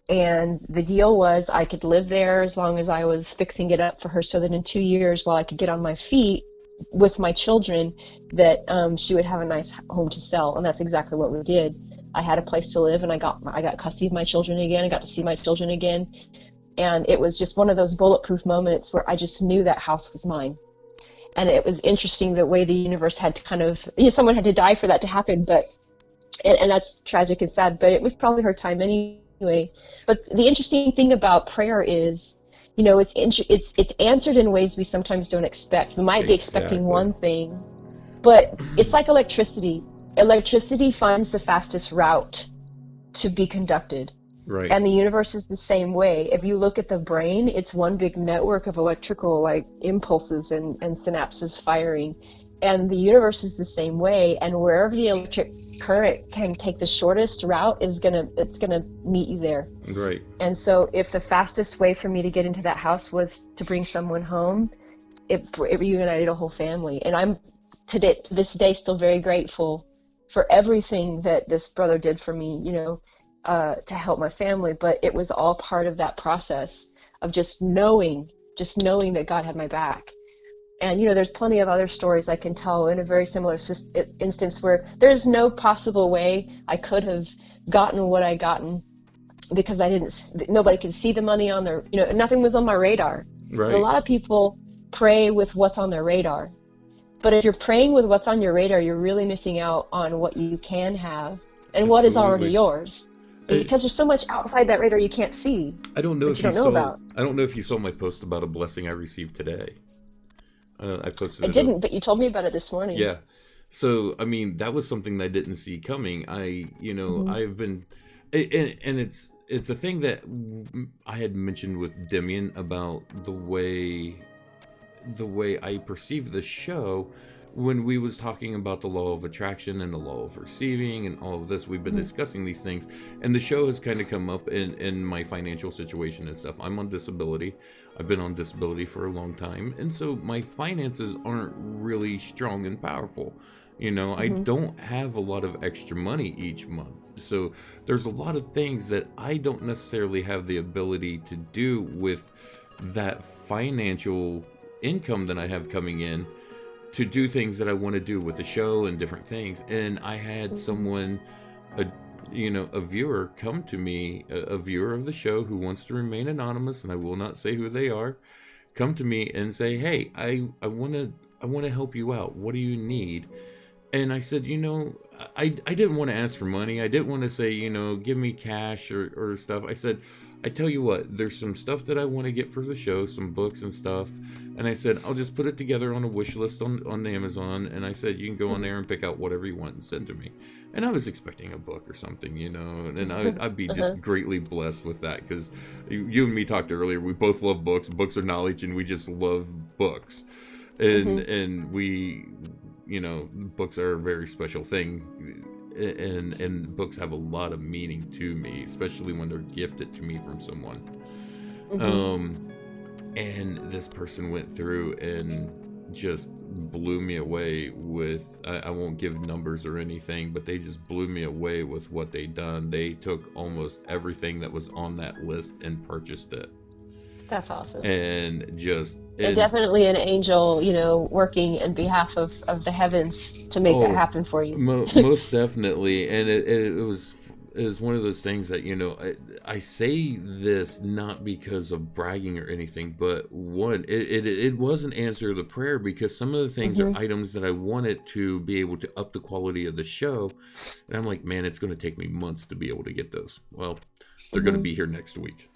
And the deal was I could live there as long as I was fixing it up for her, so that in 2 years, while I could get on my feet with my children, that she would have a nice home to sell. And that's exactly what we did. I had a place to live, and I got custody of my children again. I got to see my children again. And it was just one of those bulletproof moments where I just knew that house was mine. And it was interesting the way the universe had to kind of, someone had to die for that to happen, but, and that's tragic and sad, but it was probably her time anyway. But the interesting thing about prayer is, it's answered in ways we sometimes don't expect. We might be expecting one thing, but it's like electricity. Electricity finds the fastest route to be conducted. Right. And the universe is the same way. If you look at the brain, it's one big network of electrical like impulses and synapses firing. And the universe is the same way. And wherever the electric current can take the shortest route it's gonna meet you there. Right. And so if the fastest way for me to get into that house was to bring someone home, it reunited a whole family. And I'm to this day still very grateful for everything that this brother did for me, to help my family. But it was all part of that process of just knowing that God had my back. And, there's plenty of other stories I can tell in a very similar instance where there's no possible way I could have gotten what I gotten because nobody could see the money on their, nothing was on my radar. Right. And a lot of people pray with what's on their radar. But if you're praying with what's on your radar, you're really missing out on what you can have and what is already yours. Because there's so much outside that radar you can't see. I don't know if you know about. I don't know if you saw my post about a blessing I received today. I posted it. I didn't, but you told me about it this morning. Yeah. So, I mean, that was something that I didn't see coming. I've been, and it's a thing that I had mentioned with Demian about the way I perceive the show when we was talking about the law of attraction and the law of receiving and all of this. We've been discussing these things, and the show has kind of come up in my financial situation and stuff. I'm on disability. I've been on disability for a long time, and so my finances aren't really strong and powerful. I don't have a lot of extra money each month. So there's a lot of things that I don't necessarily have the ability to do with that financial income that I have coming in to do things that I want to do with the show and different things. And I had someone, a viewer come to me, a viewer of the show who wants to remain anonymous, and I will not say who they are, come to me and say, hey, I want to help you out. What do you need? And I said, I didn't want to ask for money. I didn't want to say, give me cash or stuff. I said, I tell you what, there's some stuff that I want to get for the show, some books and stuff. And I said, I'll just put it together on a wish list on Amazon. And I said, you can go on there and pick out whatever you want and send to me. And I was expecting a book or something, and I'd be just greatly blessed with that, because you and me talked earlier. We both love books. Books are knowledge, and we just love books. And we, books are a very special thing. And books have a lot of meaning to me, especially when they're gifted to me from someone. And this person went through and just blew me away with, I won't give numbers or anything, but they just blew me away with what they done. They took almost everything that was on that list and purchased it. That's awesome. And definitely an angel, working in behalf of the heavens to make that happen for you. Most definitely. And it was one of those things that, I say this not because of bragging or anything, but one, it was an answer to the prayer, because some of the things are items that I wanted to be able to up the quality of the show. And I'm like, man, it's going to take me months to be able to get those. Well, they're going to be here next week.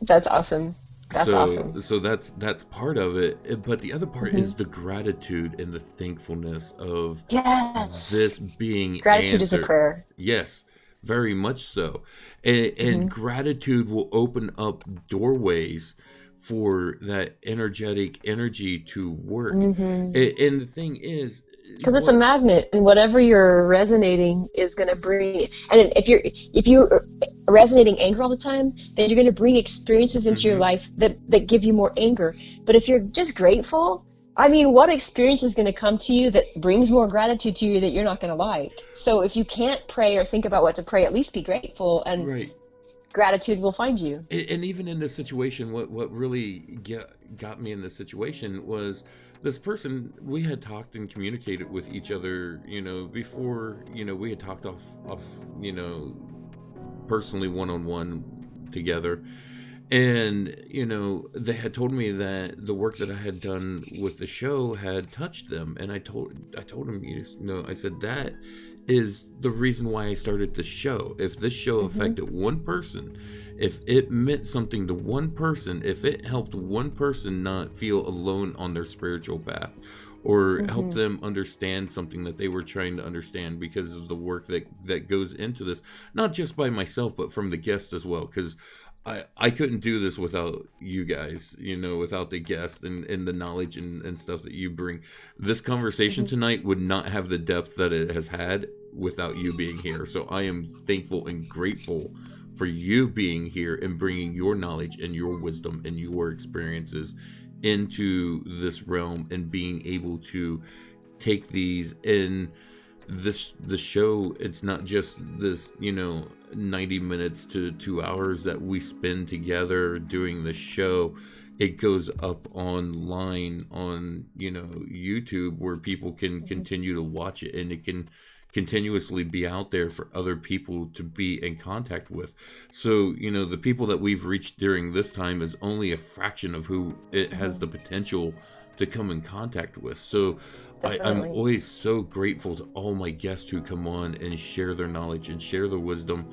That's awesome. Awesome. So that's part of it, but the other part is the gratitude and the thankfulness of this being gratitude answered. is a prayer. Yes, very much so, and gratitude will open up doorways for that energetic energy to work. And the thing is, because it's a magnet, and whatever you're resonating is going to bring. And if you're resonating anger all the time, then you're going to bring experiences into your life that give you more anger. But if you're just grateful, I mean, what experience is going to come to you that brings more gratitude to you that you're not going to like? So if you can't pray or think about what to pray, at least be grateful, and gratitude will find you. And even in this situation, what really got me in this situation was, this person, we had talked and communicated with each other, before, we had talked off, personally one-on-one together. And, they had told me that the work that I had done with the show had touched them. And I told them, I said, that is the reason why I started this show. If this show affected one person, if it meant something to one person, if it helped one person not feel alone on their spiritual path, or help them understand something that they were trying to understand because of the work that goes into this, not just by myself, but from the guest as well. Because I couldn't do this without you guys, without the guest and the knowledge and stuff that you bring. This conversation tonight would not have the depth that it has had without you being here. So I am thankful and grateful for you being here and bringing your knowledge and your wisdom and your experiences into this realm, and being able to take these in the show. It's not just this 90 minutes to 2 hours that we spend together doing the show. It goes up online on YouTube, where people can continue to watch it, and it can continuously be out there for other people to be in contact with. So, the people that we've reached during this time is only a fraction of who it has the potential to come in contact with. So I'm always so grateful to all my guests who come on and share their knowledge and share their wisdom.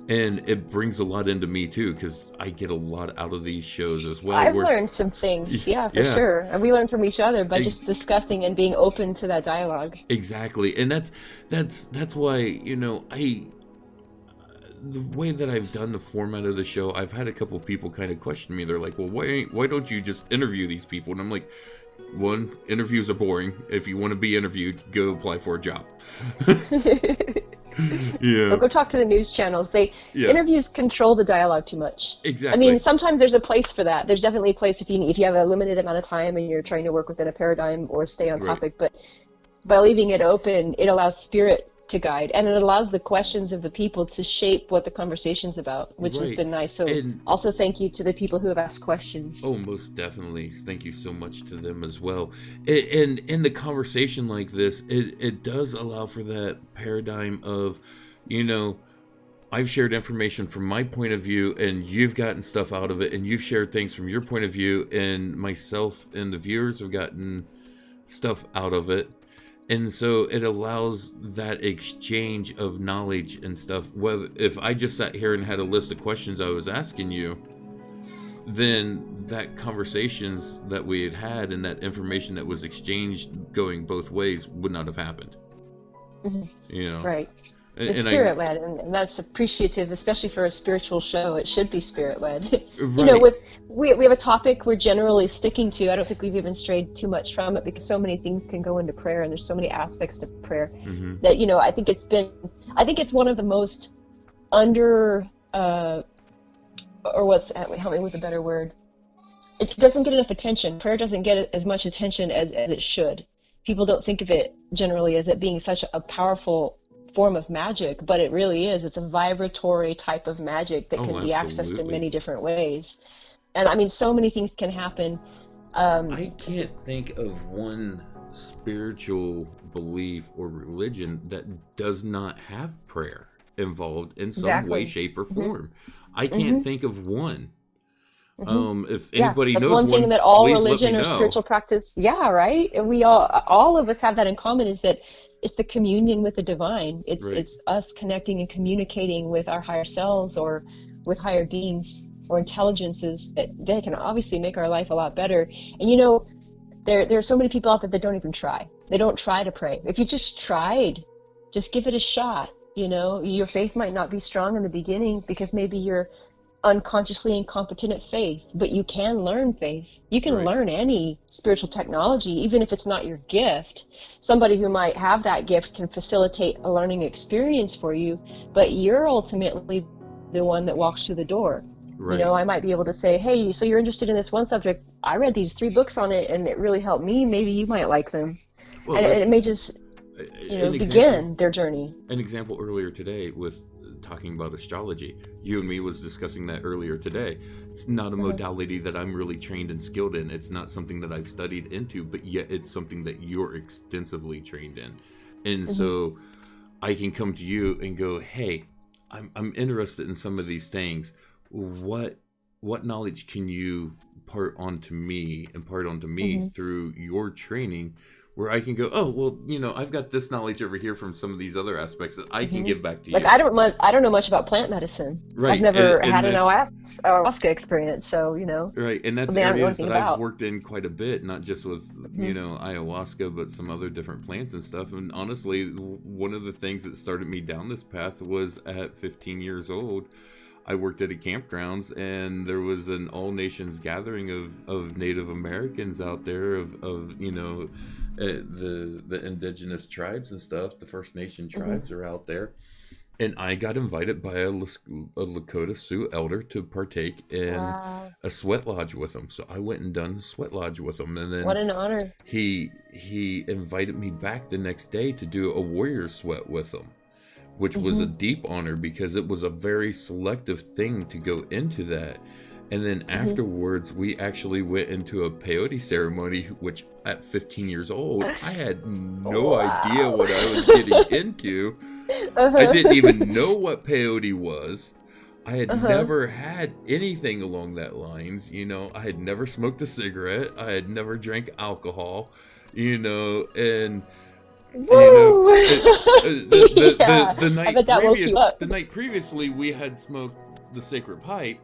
And it brings a lot into me too, because I get a lot out of these shows as well. I've learned some things, for sure. And we learn from each other by just discussing and being open to that dialogue. Exactly. And that's why, the way that I've done the format of the show, I've had a couple people kind of question me. They're like, well, why don't you just interview these people? And I'm like, one, interviews are boring. If you want to be interviewed, go apply for a job. Or go talk to the news channels. Interviews control the dialogue too much. Exactly. I mean, sometimes there's a place for that. There's definitely a place if you have a limited amount of time and you're trying to work within a paradigm or stay on topic. But by leaving it open, it allows spirit to guide, and it allows the questions of the people to shape what the conversation's about, which has been nice. So also thank you to the people who have asked questions. Oh, most definitely. Thank you so much to them as well. And in the conversation like this, it does allow for that paradigm of, I've shared information from my point of view, and you've gotten stuff out of it, and you've shared things from your point of view, and myself and the viewers have gotten stuff out of it. And so it allows that exchange of knowledge and stuff. Whether if I just sat here and had a list of questions I was asking you, then that conversations that we had and that information that was exchanged going both ways would not have happened. Right. It's spirit-led, and that's appreciative, especially for a spiritual show. It should be spirit-led. Right. We have a topic we're generally sticking to. I don't think we've even strayed too much from it, because so many things can go into prayer, and there's so many aspects to prayer that, I think it's one of the most help me with a better word. It doesn't get enough attention. Prayer doesn't get as much attention as it should. People don't think of it generally as it being such a powerful form of magic, but it really is. It's a vibratory type of magic that can be accessed in many different ways. And I mean, so many things can happen. I can't think of one spiritual belief or religion that does not have prayer involved in some way, shape, or form. I can't think of one. If anybody knows one thing that all religion or know. Spiritual practice, right? And we all of us have that in common, is that it's the communion with the divine. It's us connecting and communicating with our higher selves or with higher beings or intelligences that they can obviously make our life a lot better. And there are so many people out there that don't even try. They don't try to pray. If you just tried, just give it a shot. Your faith might not be strong in the beginning because maybe you're unconsciously incompetent at faith, but you can learn faith. You can learn any spiritual technology, even if it's not your gift. Somebody who might have that gift can facilitate a learning experience for you, but you're ultimately the one that walks through the door. I might be able to say, hey, so you're interested in this one subject. I read these 3 books on it, and it really helped me. Maybe you might like them. And it may just begin their journey. An example earlier today with talking about astrology. You and me was discussing that earlier today. It's not a modality that I'm really trained and skilled in. It's not something that I've studied into, but yet it's something that you're extensively trained in. And so I can come to you and go, hey, I'm interested in some of these things. What knowledge can you impart onto me through your training where I can go, oh, well, I've got this knowledge over here from some of these other aspects that I can give back to Like you. I don't know much about plant medicine. Right. I've never had an ayahuasca experience, so right, and that's areas that I've worked in quite a bit, not just with ayahuasca, but some other different plants and stuff. And honestly, one of the things that started me down this path was at 15 years old. I worked at a campgrounds, and there was an all nations gathering of Native Americans out there, of the indigenous tribes and stuff. The First Nation tribes are out there. And I got invited by a Lakota Sioux elder to partake in a sweat lodge with him. So I went and done a sweat lodge with him. And then what an honor. He invited me back the next day to do a warrior sweat with him, which was a deep honor because it was a very selective thing to go into that. And then afterwards, we actually went into a Peyote Ceremony, which at 15 years old, I had no idea what I was getting into. I didn't even know what peyote was. I had never had anything along that lines. I had never smoked a cigarette. I had never drank alcohol, and the night previously we had smoked the sacred pipe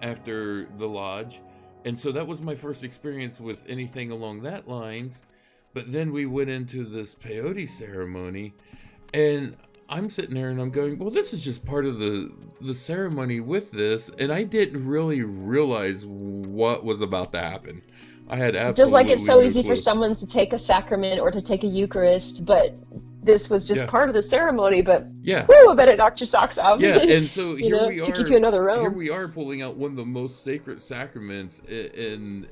after the lodge, and so that was my first experience with anything along that lines. But then we went into this peyote ceremony, and I'm sitting there and I'm going, well, this is just part of the ceremony with this, and I didn't really realize what was about to happen. I had absolutely just like it's so no easy clue. for someone to take a sacrament or to take a Eucharist, but this was just part of the ceremony. But I bet it knocked your socks off. Yeah, and so here we are. Took you to another realm. Here we are pulling out one of the most sacred sacraments in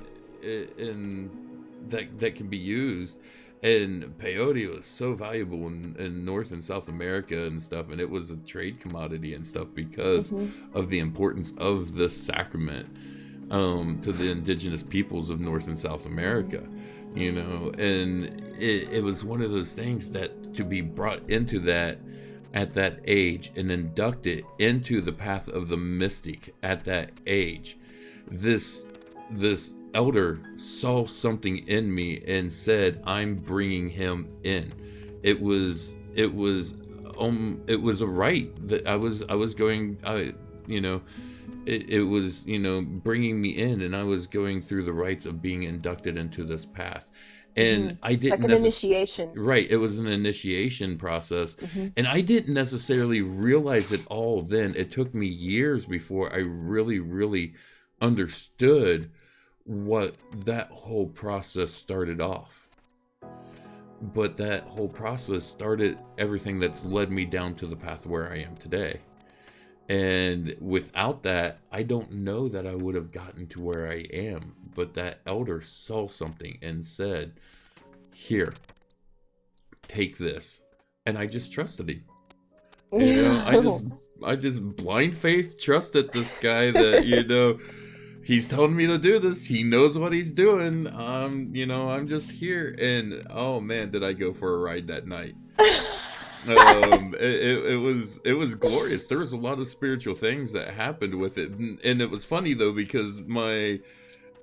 that can be used. And peyote was so valuable in North and South America and stuff, and it was a trade commodity and stuff because of the importance of this sacrament to the indigenous peoples of North and South America, and it was one of those things that to be brought into that at that age and inducted into the path of the mystic at that age. This elder saw something in me and said, I'm bringing him in. It was a right that I was going, it was, bringing me in, and I was going through the rites of being inducted into this path. And I didn't like an initiation. Right. It was an initiation process. And I didn't necessarily realize it all then. It took me years before I really, really understood what that whole process started off. But that whole process started everything that's led me down to the path where I am today. And without that, I don't know that I would have gotten to where I am. But that elder saw something and said, here, take this. And I just trusted him. I just blind faith trusted this guy that, he's telling me to do this. He knows what he's doing. I'm just here. And oh man, did I go for a ride that night. It was glorious. There was a lot of spiritual things that happened with it. And it was funny though, because my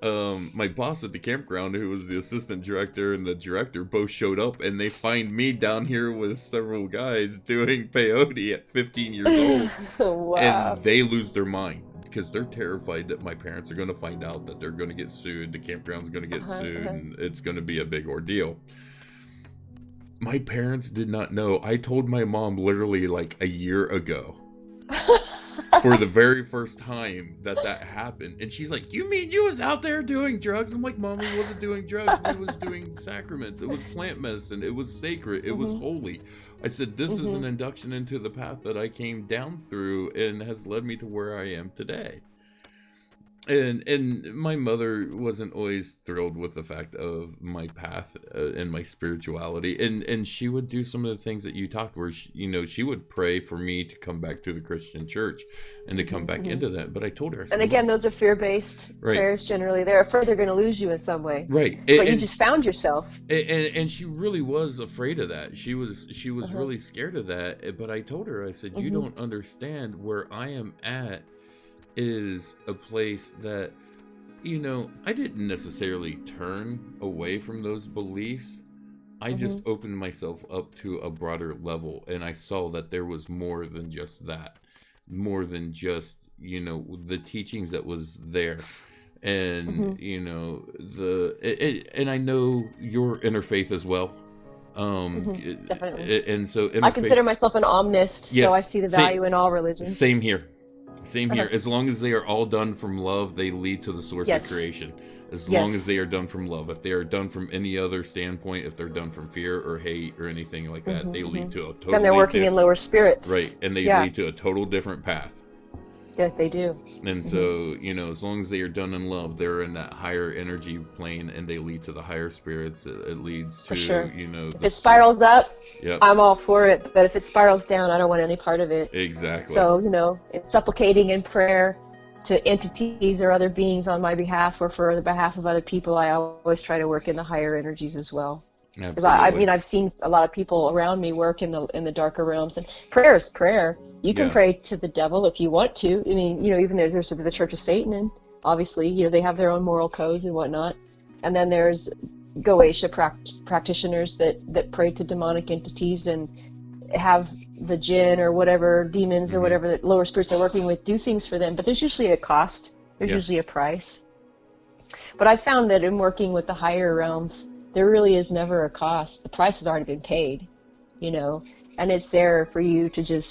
boss at the campground, who was the assistant director and the director, both showed up, and they find me down here with several guys doing peyote at 15 years old. Wow. And they lose their mind because they're terrified that my parents are going to find out, that they're going to get sued, the campground's going to get sued, and it's going to be a big ordeal. My parents did not know. I told my mom literally like a year ago for the very first time that happened. And she's like, you mean you was out there doing drugs? I'm like, Mom, we wasn't doing drugs. We was doing sacraments. It was plant medicine. It was sacred. It was holy. I said, this is an induction into the path that I came down through and has led me to where I am today. And my mother wasn't always thrilled with the fact of my path and my spirituality, and she would do some of the things that you talked, where she would pray for me to come back to the Christian church and to come back into that. But I told her, I said, and again, those are fear-based prayers. Generally, they're afraid they're going to lose you in some way. Right. But you just found yourself. And she really was afraid of that. She was really scared of that. But I told her, I said, you don't understand where I am at. Is a place that I didn't necessarily turn away from those beliefs. I just opened myself up to a broader level, and I saw that there was more than just that, more than just, the teachings that was there. And, and I know your interfaith as well. Definitely. And so I consider myself an omnist, yes, so I see the value in all religions. Same here. Same here. As long as they are all done from love, they lead to the source of creation. As long as they are done from love. If they are done from any other standpoint, if they're done from fear or hate or anything like that, they lead to a totally then they're working in lower spirits. Right. And they lead to a total different path. Yes, they do. And so, as long as they are done in love, they're in that higher energy plane, and they lead to the higher spirits. It leads to, if it spirals up, I'm all for it. But if it spirals down, I don't want any part of it. Exactly. So, it's supplicating in prayer to entities or other beings on my behalf or for the behalf of other people. I always try to work in the higher energies as well. Because I've seen a lot of people around me work in the darker realms, and prayer is prayer. You can pray to the devil if you want to. I mean, even there's the Church of Satan, and obviously, they have their own moral codes and whatnot. And then there's Goetia practitioners that pray to demonic entities and have the jinn or whatever demons or whatever the lower spirits they're working with do things for them. But there's usually a cost. There's usually a price. But I found that in working with the higher realms, there really is never a cost. The price has already been paid, and it's there for you to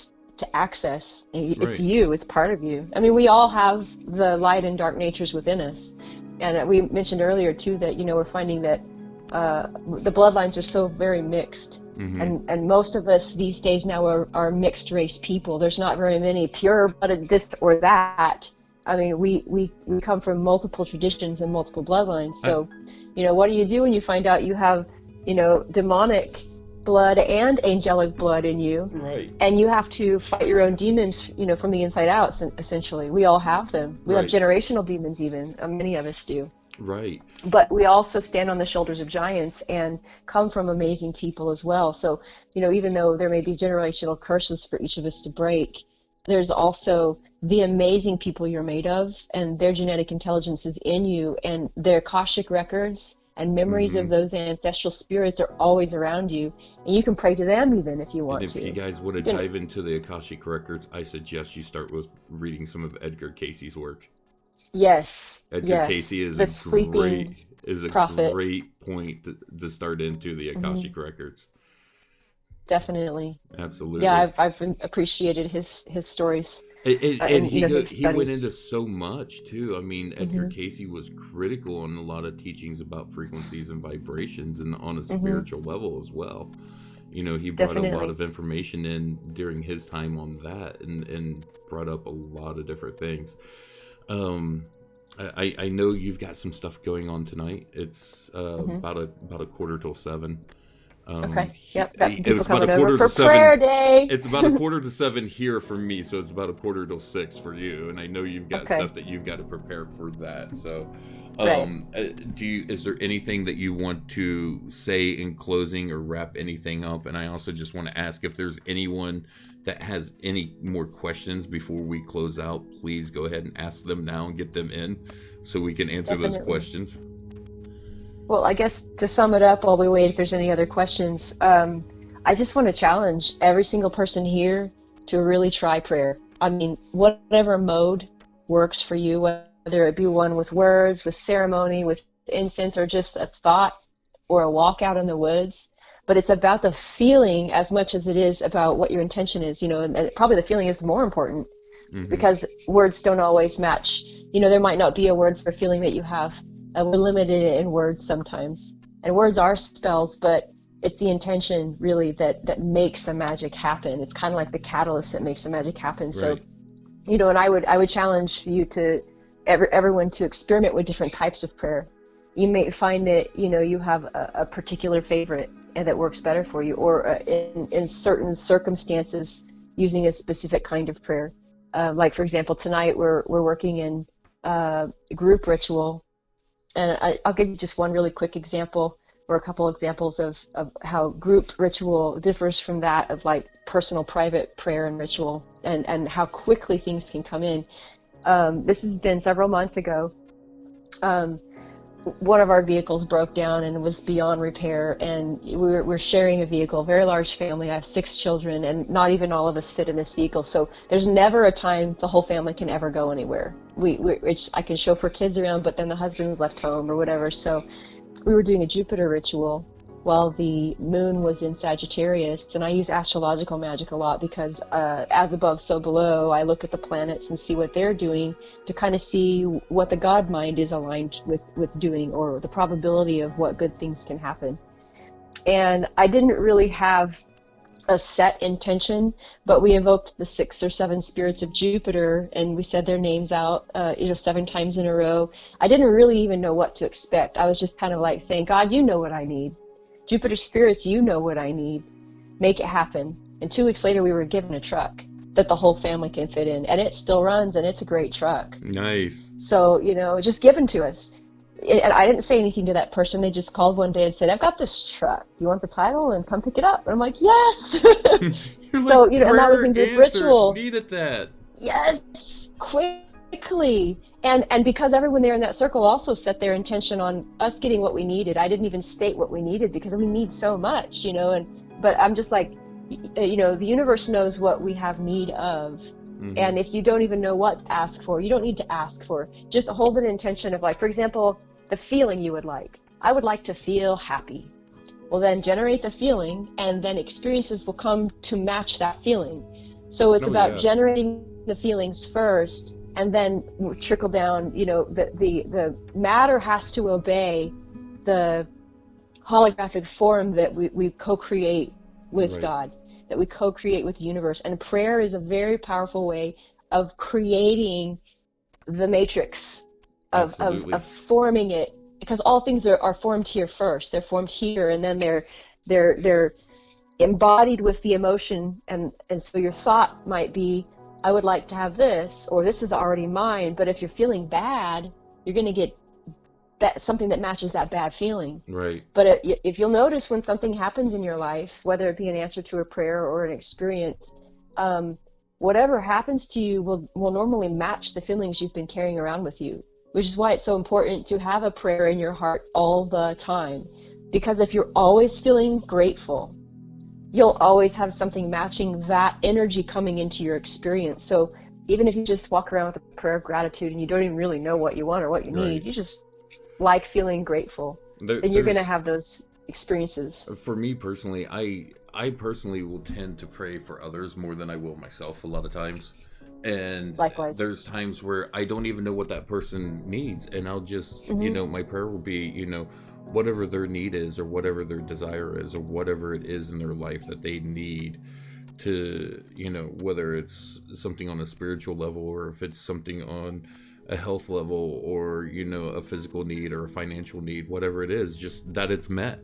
access. It's you. It's part of you. I mean, we all have the light and dark natures within us. And we mentioned earlier, too, that, we're finding that the bloodlines are so very mixed. And most of us these days now are mixed race people. There's not very many pure-blooded this or that. I mean, we come from multiple traditions and multiple bloodlines. So, what do you do when you find out you have, demonic blood and angelic blood in you? Right. And you have to fight your own demons, from the inside out, essentially. We all have them. We have generational demons even. Many of us do. Right. But we also stand on the shoulders of giants and come from amazing people as well. So, even though there may be generational curses for each of us to break, there's also the amazing people you're made of, and their genetic intelligence is in you, and their Akashic records and memories of those ancestral spirits are always around you, and you can pray to them even if you want to. And if you guys want to dive into the Akashic records, I suggest you start with reading some of Edgar Cayce's work. Yes. Edgar Cayce is a great point to start into the Akashic records. Definitely. Absolutely. Yeah, I've appreciated his stories. And he went into so much too. I mean, Edgar Cayce was critical on a lot of teachings about frequencies and vibrations, and on a spiritual level as well. He brought a lot of information in during his time on that, and brought up a lot of different things. I know you've got some stuff going on tonight. It's about a quarter till 7. Okay. Yep. Got people it's about a coming quarter over to for prayer day. It's about a quarter to 7 here for me, so it's about a quarter till 6 for you. And I know you've got stuff that you've got to prepare for that. So, is there anything that you want to say in closing or wrap anything up? And I also just want to ask if there's anyone that has any more questions before we close out. Please go ahead and ask them now and get them in, so we can answer those questions. Well, I guess to sum it up while we wait, if there's any other questions, I just want to challenge every single person here to really try prayer. I mean, whatever mode works for you, whether it be one with words, with ceremony, with incense, or just a thought or a walk out in the woods. But it's about the feeling as much as it is about what your intention is, and probably the feeling is more important because words don't always match. There might not be a word for a feeling that you have. We're limited in words sometimes. And words are spells, but it's the intention really that makes the magic happen. It's kind of like the catalyst that makes the magic happen. Right. So, and I would challenge you to everyone to experiment with different types of prayer. You may find that, you have a particular favorite and that works better for you, or in certain circumstances using a specific kind of prayer. Like, for example, tonight we're working in group ritual. And I'll give you just one really quick example, or a couple examples of how group ritual differs from that of like personal private prayer and ritual, and how quickly things can come in. This has been several months ago. one of our vehicles broke down and was beyond repair, and we're sharing a vehicle, a very large family. I have 6 children, and not even all of us fit in this vehicle. So there's never a time the whole family can ever go anywhere. I can chauffeur kids around, but then the husband left home or whatever. So we were doing a Jupiter ritual while the moon was in Sagittarius, and I use astrological magic a lot because as above, so below, I look at the planets and see what they're doing to kind of see what the God mind is aligned with doing, or the probability of what good things can happen. And I didn't really have a set intention, but we invoked the 6 or 7 spirits of Jupiter, and we said their names out 7 times in a row. I didn't really even know what to expect. I was just kind of like saying, God, you know what I need. Jupiter spirits, you know what I need. Make it happen. And 2 weeks later, we were given a truck that the whole family can fit in. And it still runs, and it's a great truck. Nice. So, just given to us. And I didn't say anything to that person. They just called one day and said, I've got this truck. You want the title? And come pick it up. And I'm like, yes! So, and that was in group ritual. Needed that. Yes! Quickly. And because everyone there in that circle also set their intention on us getting what we needed. I didn't even state what we needed because we need so much, but I'm just like, the universe knows what we have need of. Mm-hmm. And if you don't even know what to ask for, you don't need to ask for. Just hold an intention of, like, for example, the feeling you would like. I would like to feel happy. Well, then generate the feeling, and then experiences will come to match that feeling. So it's about generating the feelings first, and then trickle down. The matter has to obey the holographic form that we co-create with God, that we co-create with the universe. And prayer is a very powerful way of creating the matrix, of forming it, because all things are formed here first. They're formed here, and then they're embodied with the emotion, and so your thought might be, I would like to have this, or this is already mine. But if you're feeling bad, you're going to get something that matches that bad feeling. Right. But if you'll notice, when something happens in your life, whether it be an answer to a prayer or an experience, whatever happens to you will normally match the feelings you've been carrying around with you, which is why it's so important to have a prayer in your heart all the time. Because if you're always feeling grateful, you'll always have something matching that energy coming into your experience. So even if you just walk around with a prayer of gratitude and you don't even really know what you want or what you need, you just like feeling grateful, then you're going to have those experiences. For me personally, I personally will tend to pray for others more than I will myself a lot of times. And likewise, there's times where I don't even know what that person needs, and I'll just, my prayer will be, whatever their need is, or whatever their desire is, or whatever it is in their life that they need to, whether it's something on a spiritual level, or if it's something on a health level, or, a physical need or a financial need, whatever it is, just that it's met.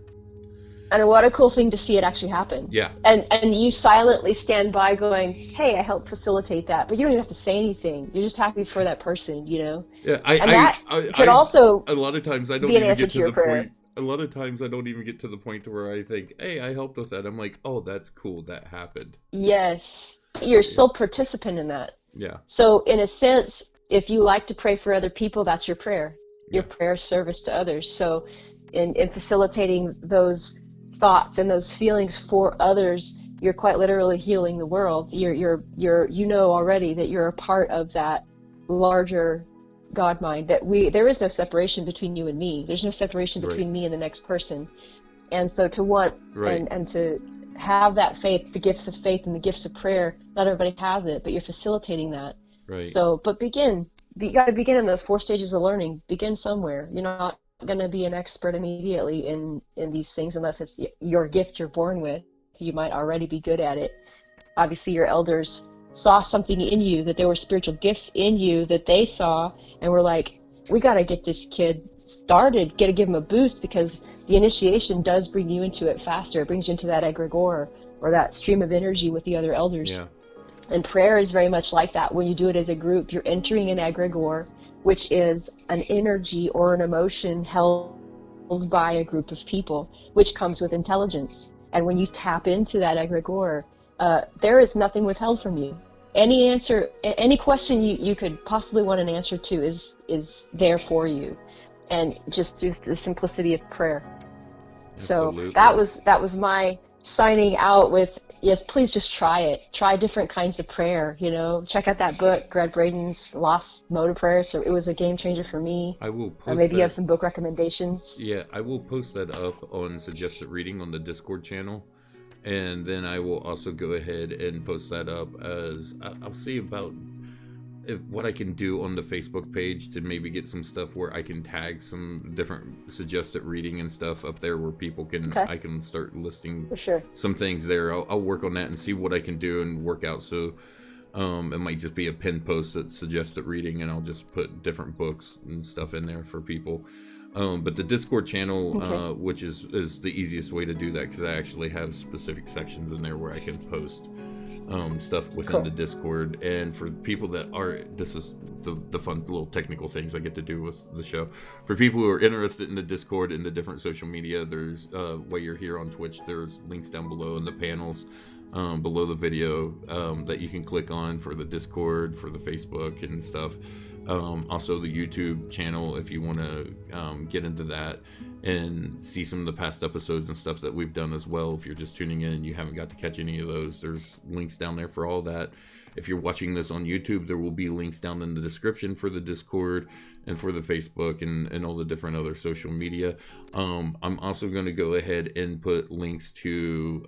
And what a cool thing to see it actually happen. Yeah. And you silently stand by going, hey, I helped facilitate that. But you don't even have to say anything. You're just happy for that person, Yeah, that could also a lot of times I don't be an even answer get to your the prayer. point. A lot of times I don't even get to the point where I think, hey, I helped with that. I'm like, oh, that's cool. That happened. Yes. You're still participant in that. Yeah. So in a sense, if you like to pray for other people, that's your prayer. Your prayer service to others. So in facilitating those thoughts and those feelings for others, you're quite literally healing the world. You're already that you're a part of that larger God mind, that there is no separation between you and me. There's no separation between me and the next person. And so to want and to have that faith, the gifts of faith and the gifts of prayer, not everybody has it, but you're facilitating that. Right. So, but you got to begin in those 4 stages of learning. Begin somewhere. You're not going to be an expert immediately in these things unless it's your gift you're born with. You might already be good at it. Obviously, your elders saw something in you, that there were spiritual gifts in you that they saw, and were like, we got to get this kid started, got to give him a boost, because the initiation does bring you into it faster. It brings you into that egregore, or that stream of energy with the other elders. Yeah. And prayer is very much like that. When you do it as a group, you're entering an egregore, which is an energy or an emotion held by a group of people, which comes with intelligence. And when you tap into that egregore, there is nothing withheld from you. Any answer, any question you could possibly want an answer to is there for you. and just through the simplicity of prayer. Absolutely. So that was my signing out with, yes, please just try it. Try different kinds of prayer, check out that book, Greg Braden's Lost Mode of Prayer. So it was a game changer for me. I will post or maybe you have some book recommendations. Yeah, I will post that up on suggested reading on the Discord channel. And then I will also go ahead and post that up as I'll see about what I can do on the Facebook page to maybe get some stuff where I can tag some different suggested reading and stuff up there where people can, I can start listing for sure. some things there. I'll work on that and see what I can do and work out. So it might just be a pinned post that suggested reading, and I'll just put different books and stuff in there for people. But the Discord channel, which is the easiest way to do that, because I actually have specific sections in there where I can post stuff within the Discord. And for people that are, this is the fun little technical things I get to do with the show. For people who are interested in the Discord and the different social media, there's while you're here on Twitch, there's links down below in the panels below the video that you can click on for the Discord, for the Facebook and stuff. Also the YouTube channel, if you want to get into that and see some of the past episodes and stuff that we've done as well. If you're just tuning in and you haven't got to catch any of those, there's links down there for all that. If you're watching this on YouTube, there will be links down in the description for the Discord and for the Facebook and all the different other social media. I'm also going to go ahead and put links to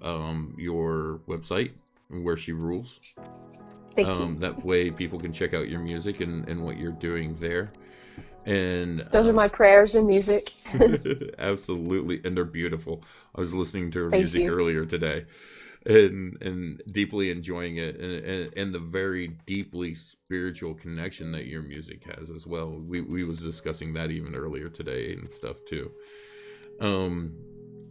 your website, Where She Rules. Thank you. That way people can check out your music and what you're doing there. And those are my prayers and music. Absolutely, and they're beautiful. I was listening to her music earlier today and deeply enjoying it, and the very deeply spiritual connection that your music has as well. We was discussing that even earlier today and stuff too.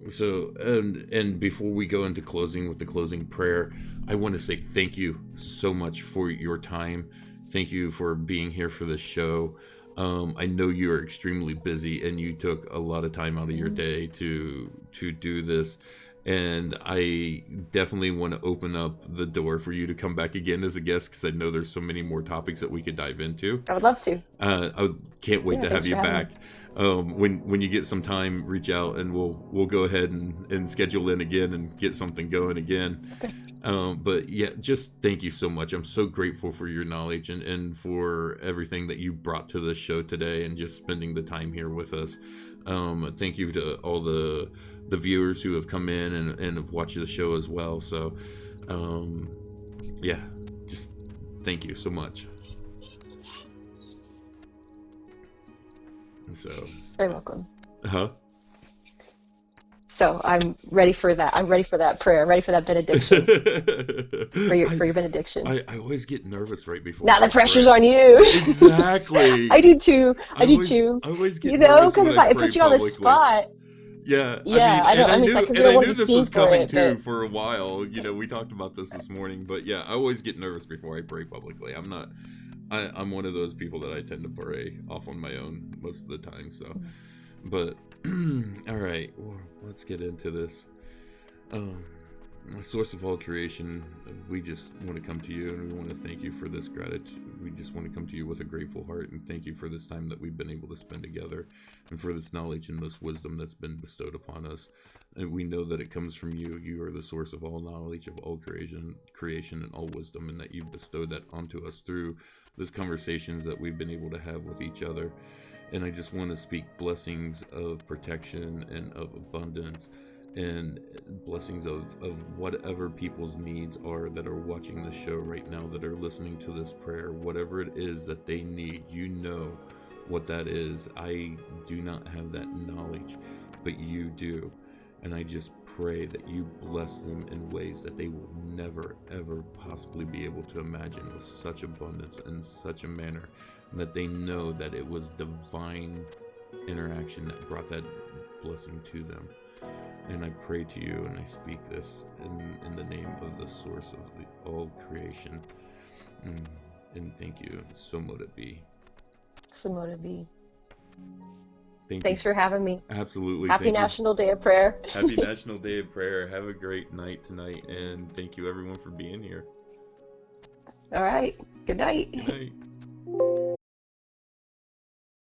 So and before we go into closing with the closing prayer, I want to say thank you so much for your time. Thank you for being here for this show. I know you are extremely busy and you took a lot of time out of your day to do this. And I definitely want to open up the door for you to come back again as a guest, because I know there's so many more topics that we could dive into. I would love to. I can't wait to have you back. When you get some time, reach out and we'll go ahead and schedule in again and get something going again. But yeah, just thank you so much. I'm so grateful for your knowledge and for everything that you brought to this show today and just spending the time here with us. Thank you to all the viewers who have come in and have watched the show as well. So yeah, just thank you so much. So very welcome. So I'm ready for that. I'm ready for that prayer. I'm ready for that benediction. for your benediction. I always get nervous right before. Now the pressure's on you. Exactly. I do too. I always get nervous because it puts you on the spot. Yeah. Yeah. I knew this was coming too for a while. We talked about this morning, but yeah, I always get nervous before I pray publicly. I'm one of those people that I tend to pray off on my own most of the time. So, but all right, well, let's get into this. Source of all creation, we just want to come to you and we want to thank you for this gratitude. We just want to come to you with a grateful heart and thank you for this time that we've been able to spend together and for this knowledge and this wisdom that's been bestowed upon us. And we know that it comes from you. You are the source of all knowledge, of all creation and all wisdom, and that you've bestowed that onto us through these conversations that we've been able to have with each other. And I just want to speak blessings of protection and of abundance and blessings of whatever people's needs are that are watching the show right now, that are listening to this prayer, whatever it is that they need. You know what that is. I do not have that knowledge, but you do. And I just pray that you bless them in ways that they will never, ever possibly be able to imagine, with such abundance in such a manner, and that they know that it was divine interaction that brought that blessing to them. And I pray to you and I speak this in the name of the source of all creation. And thank you. So mote it be. So mote it be. Thanks for having me. Absolutely. Happy National Day of Prayer. Happy National Day of Prayer. Have a great night tonight. And thank you everyone for being here. All right. Good night. Good night.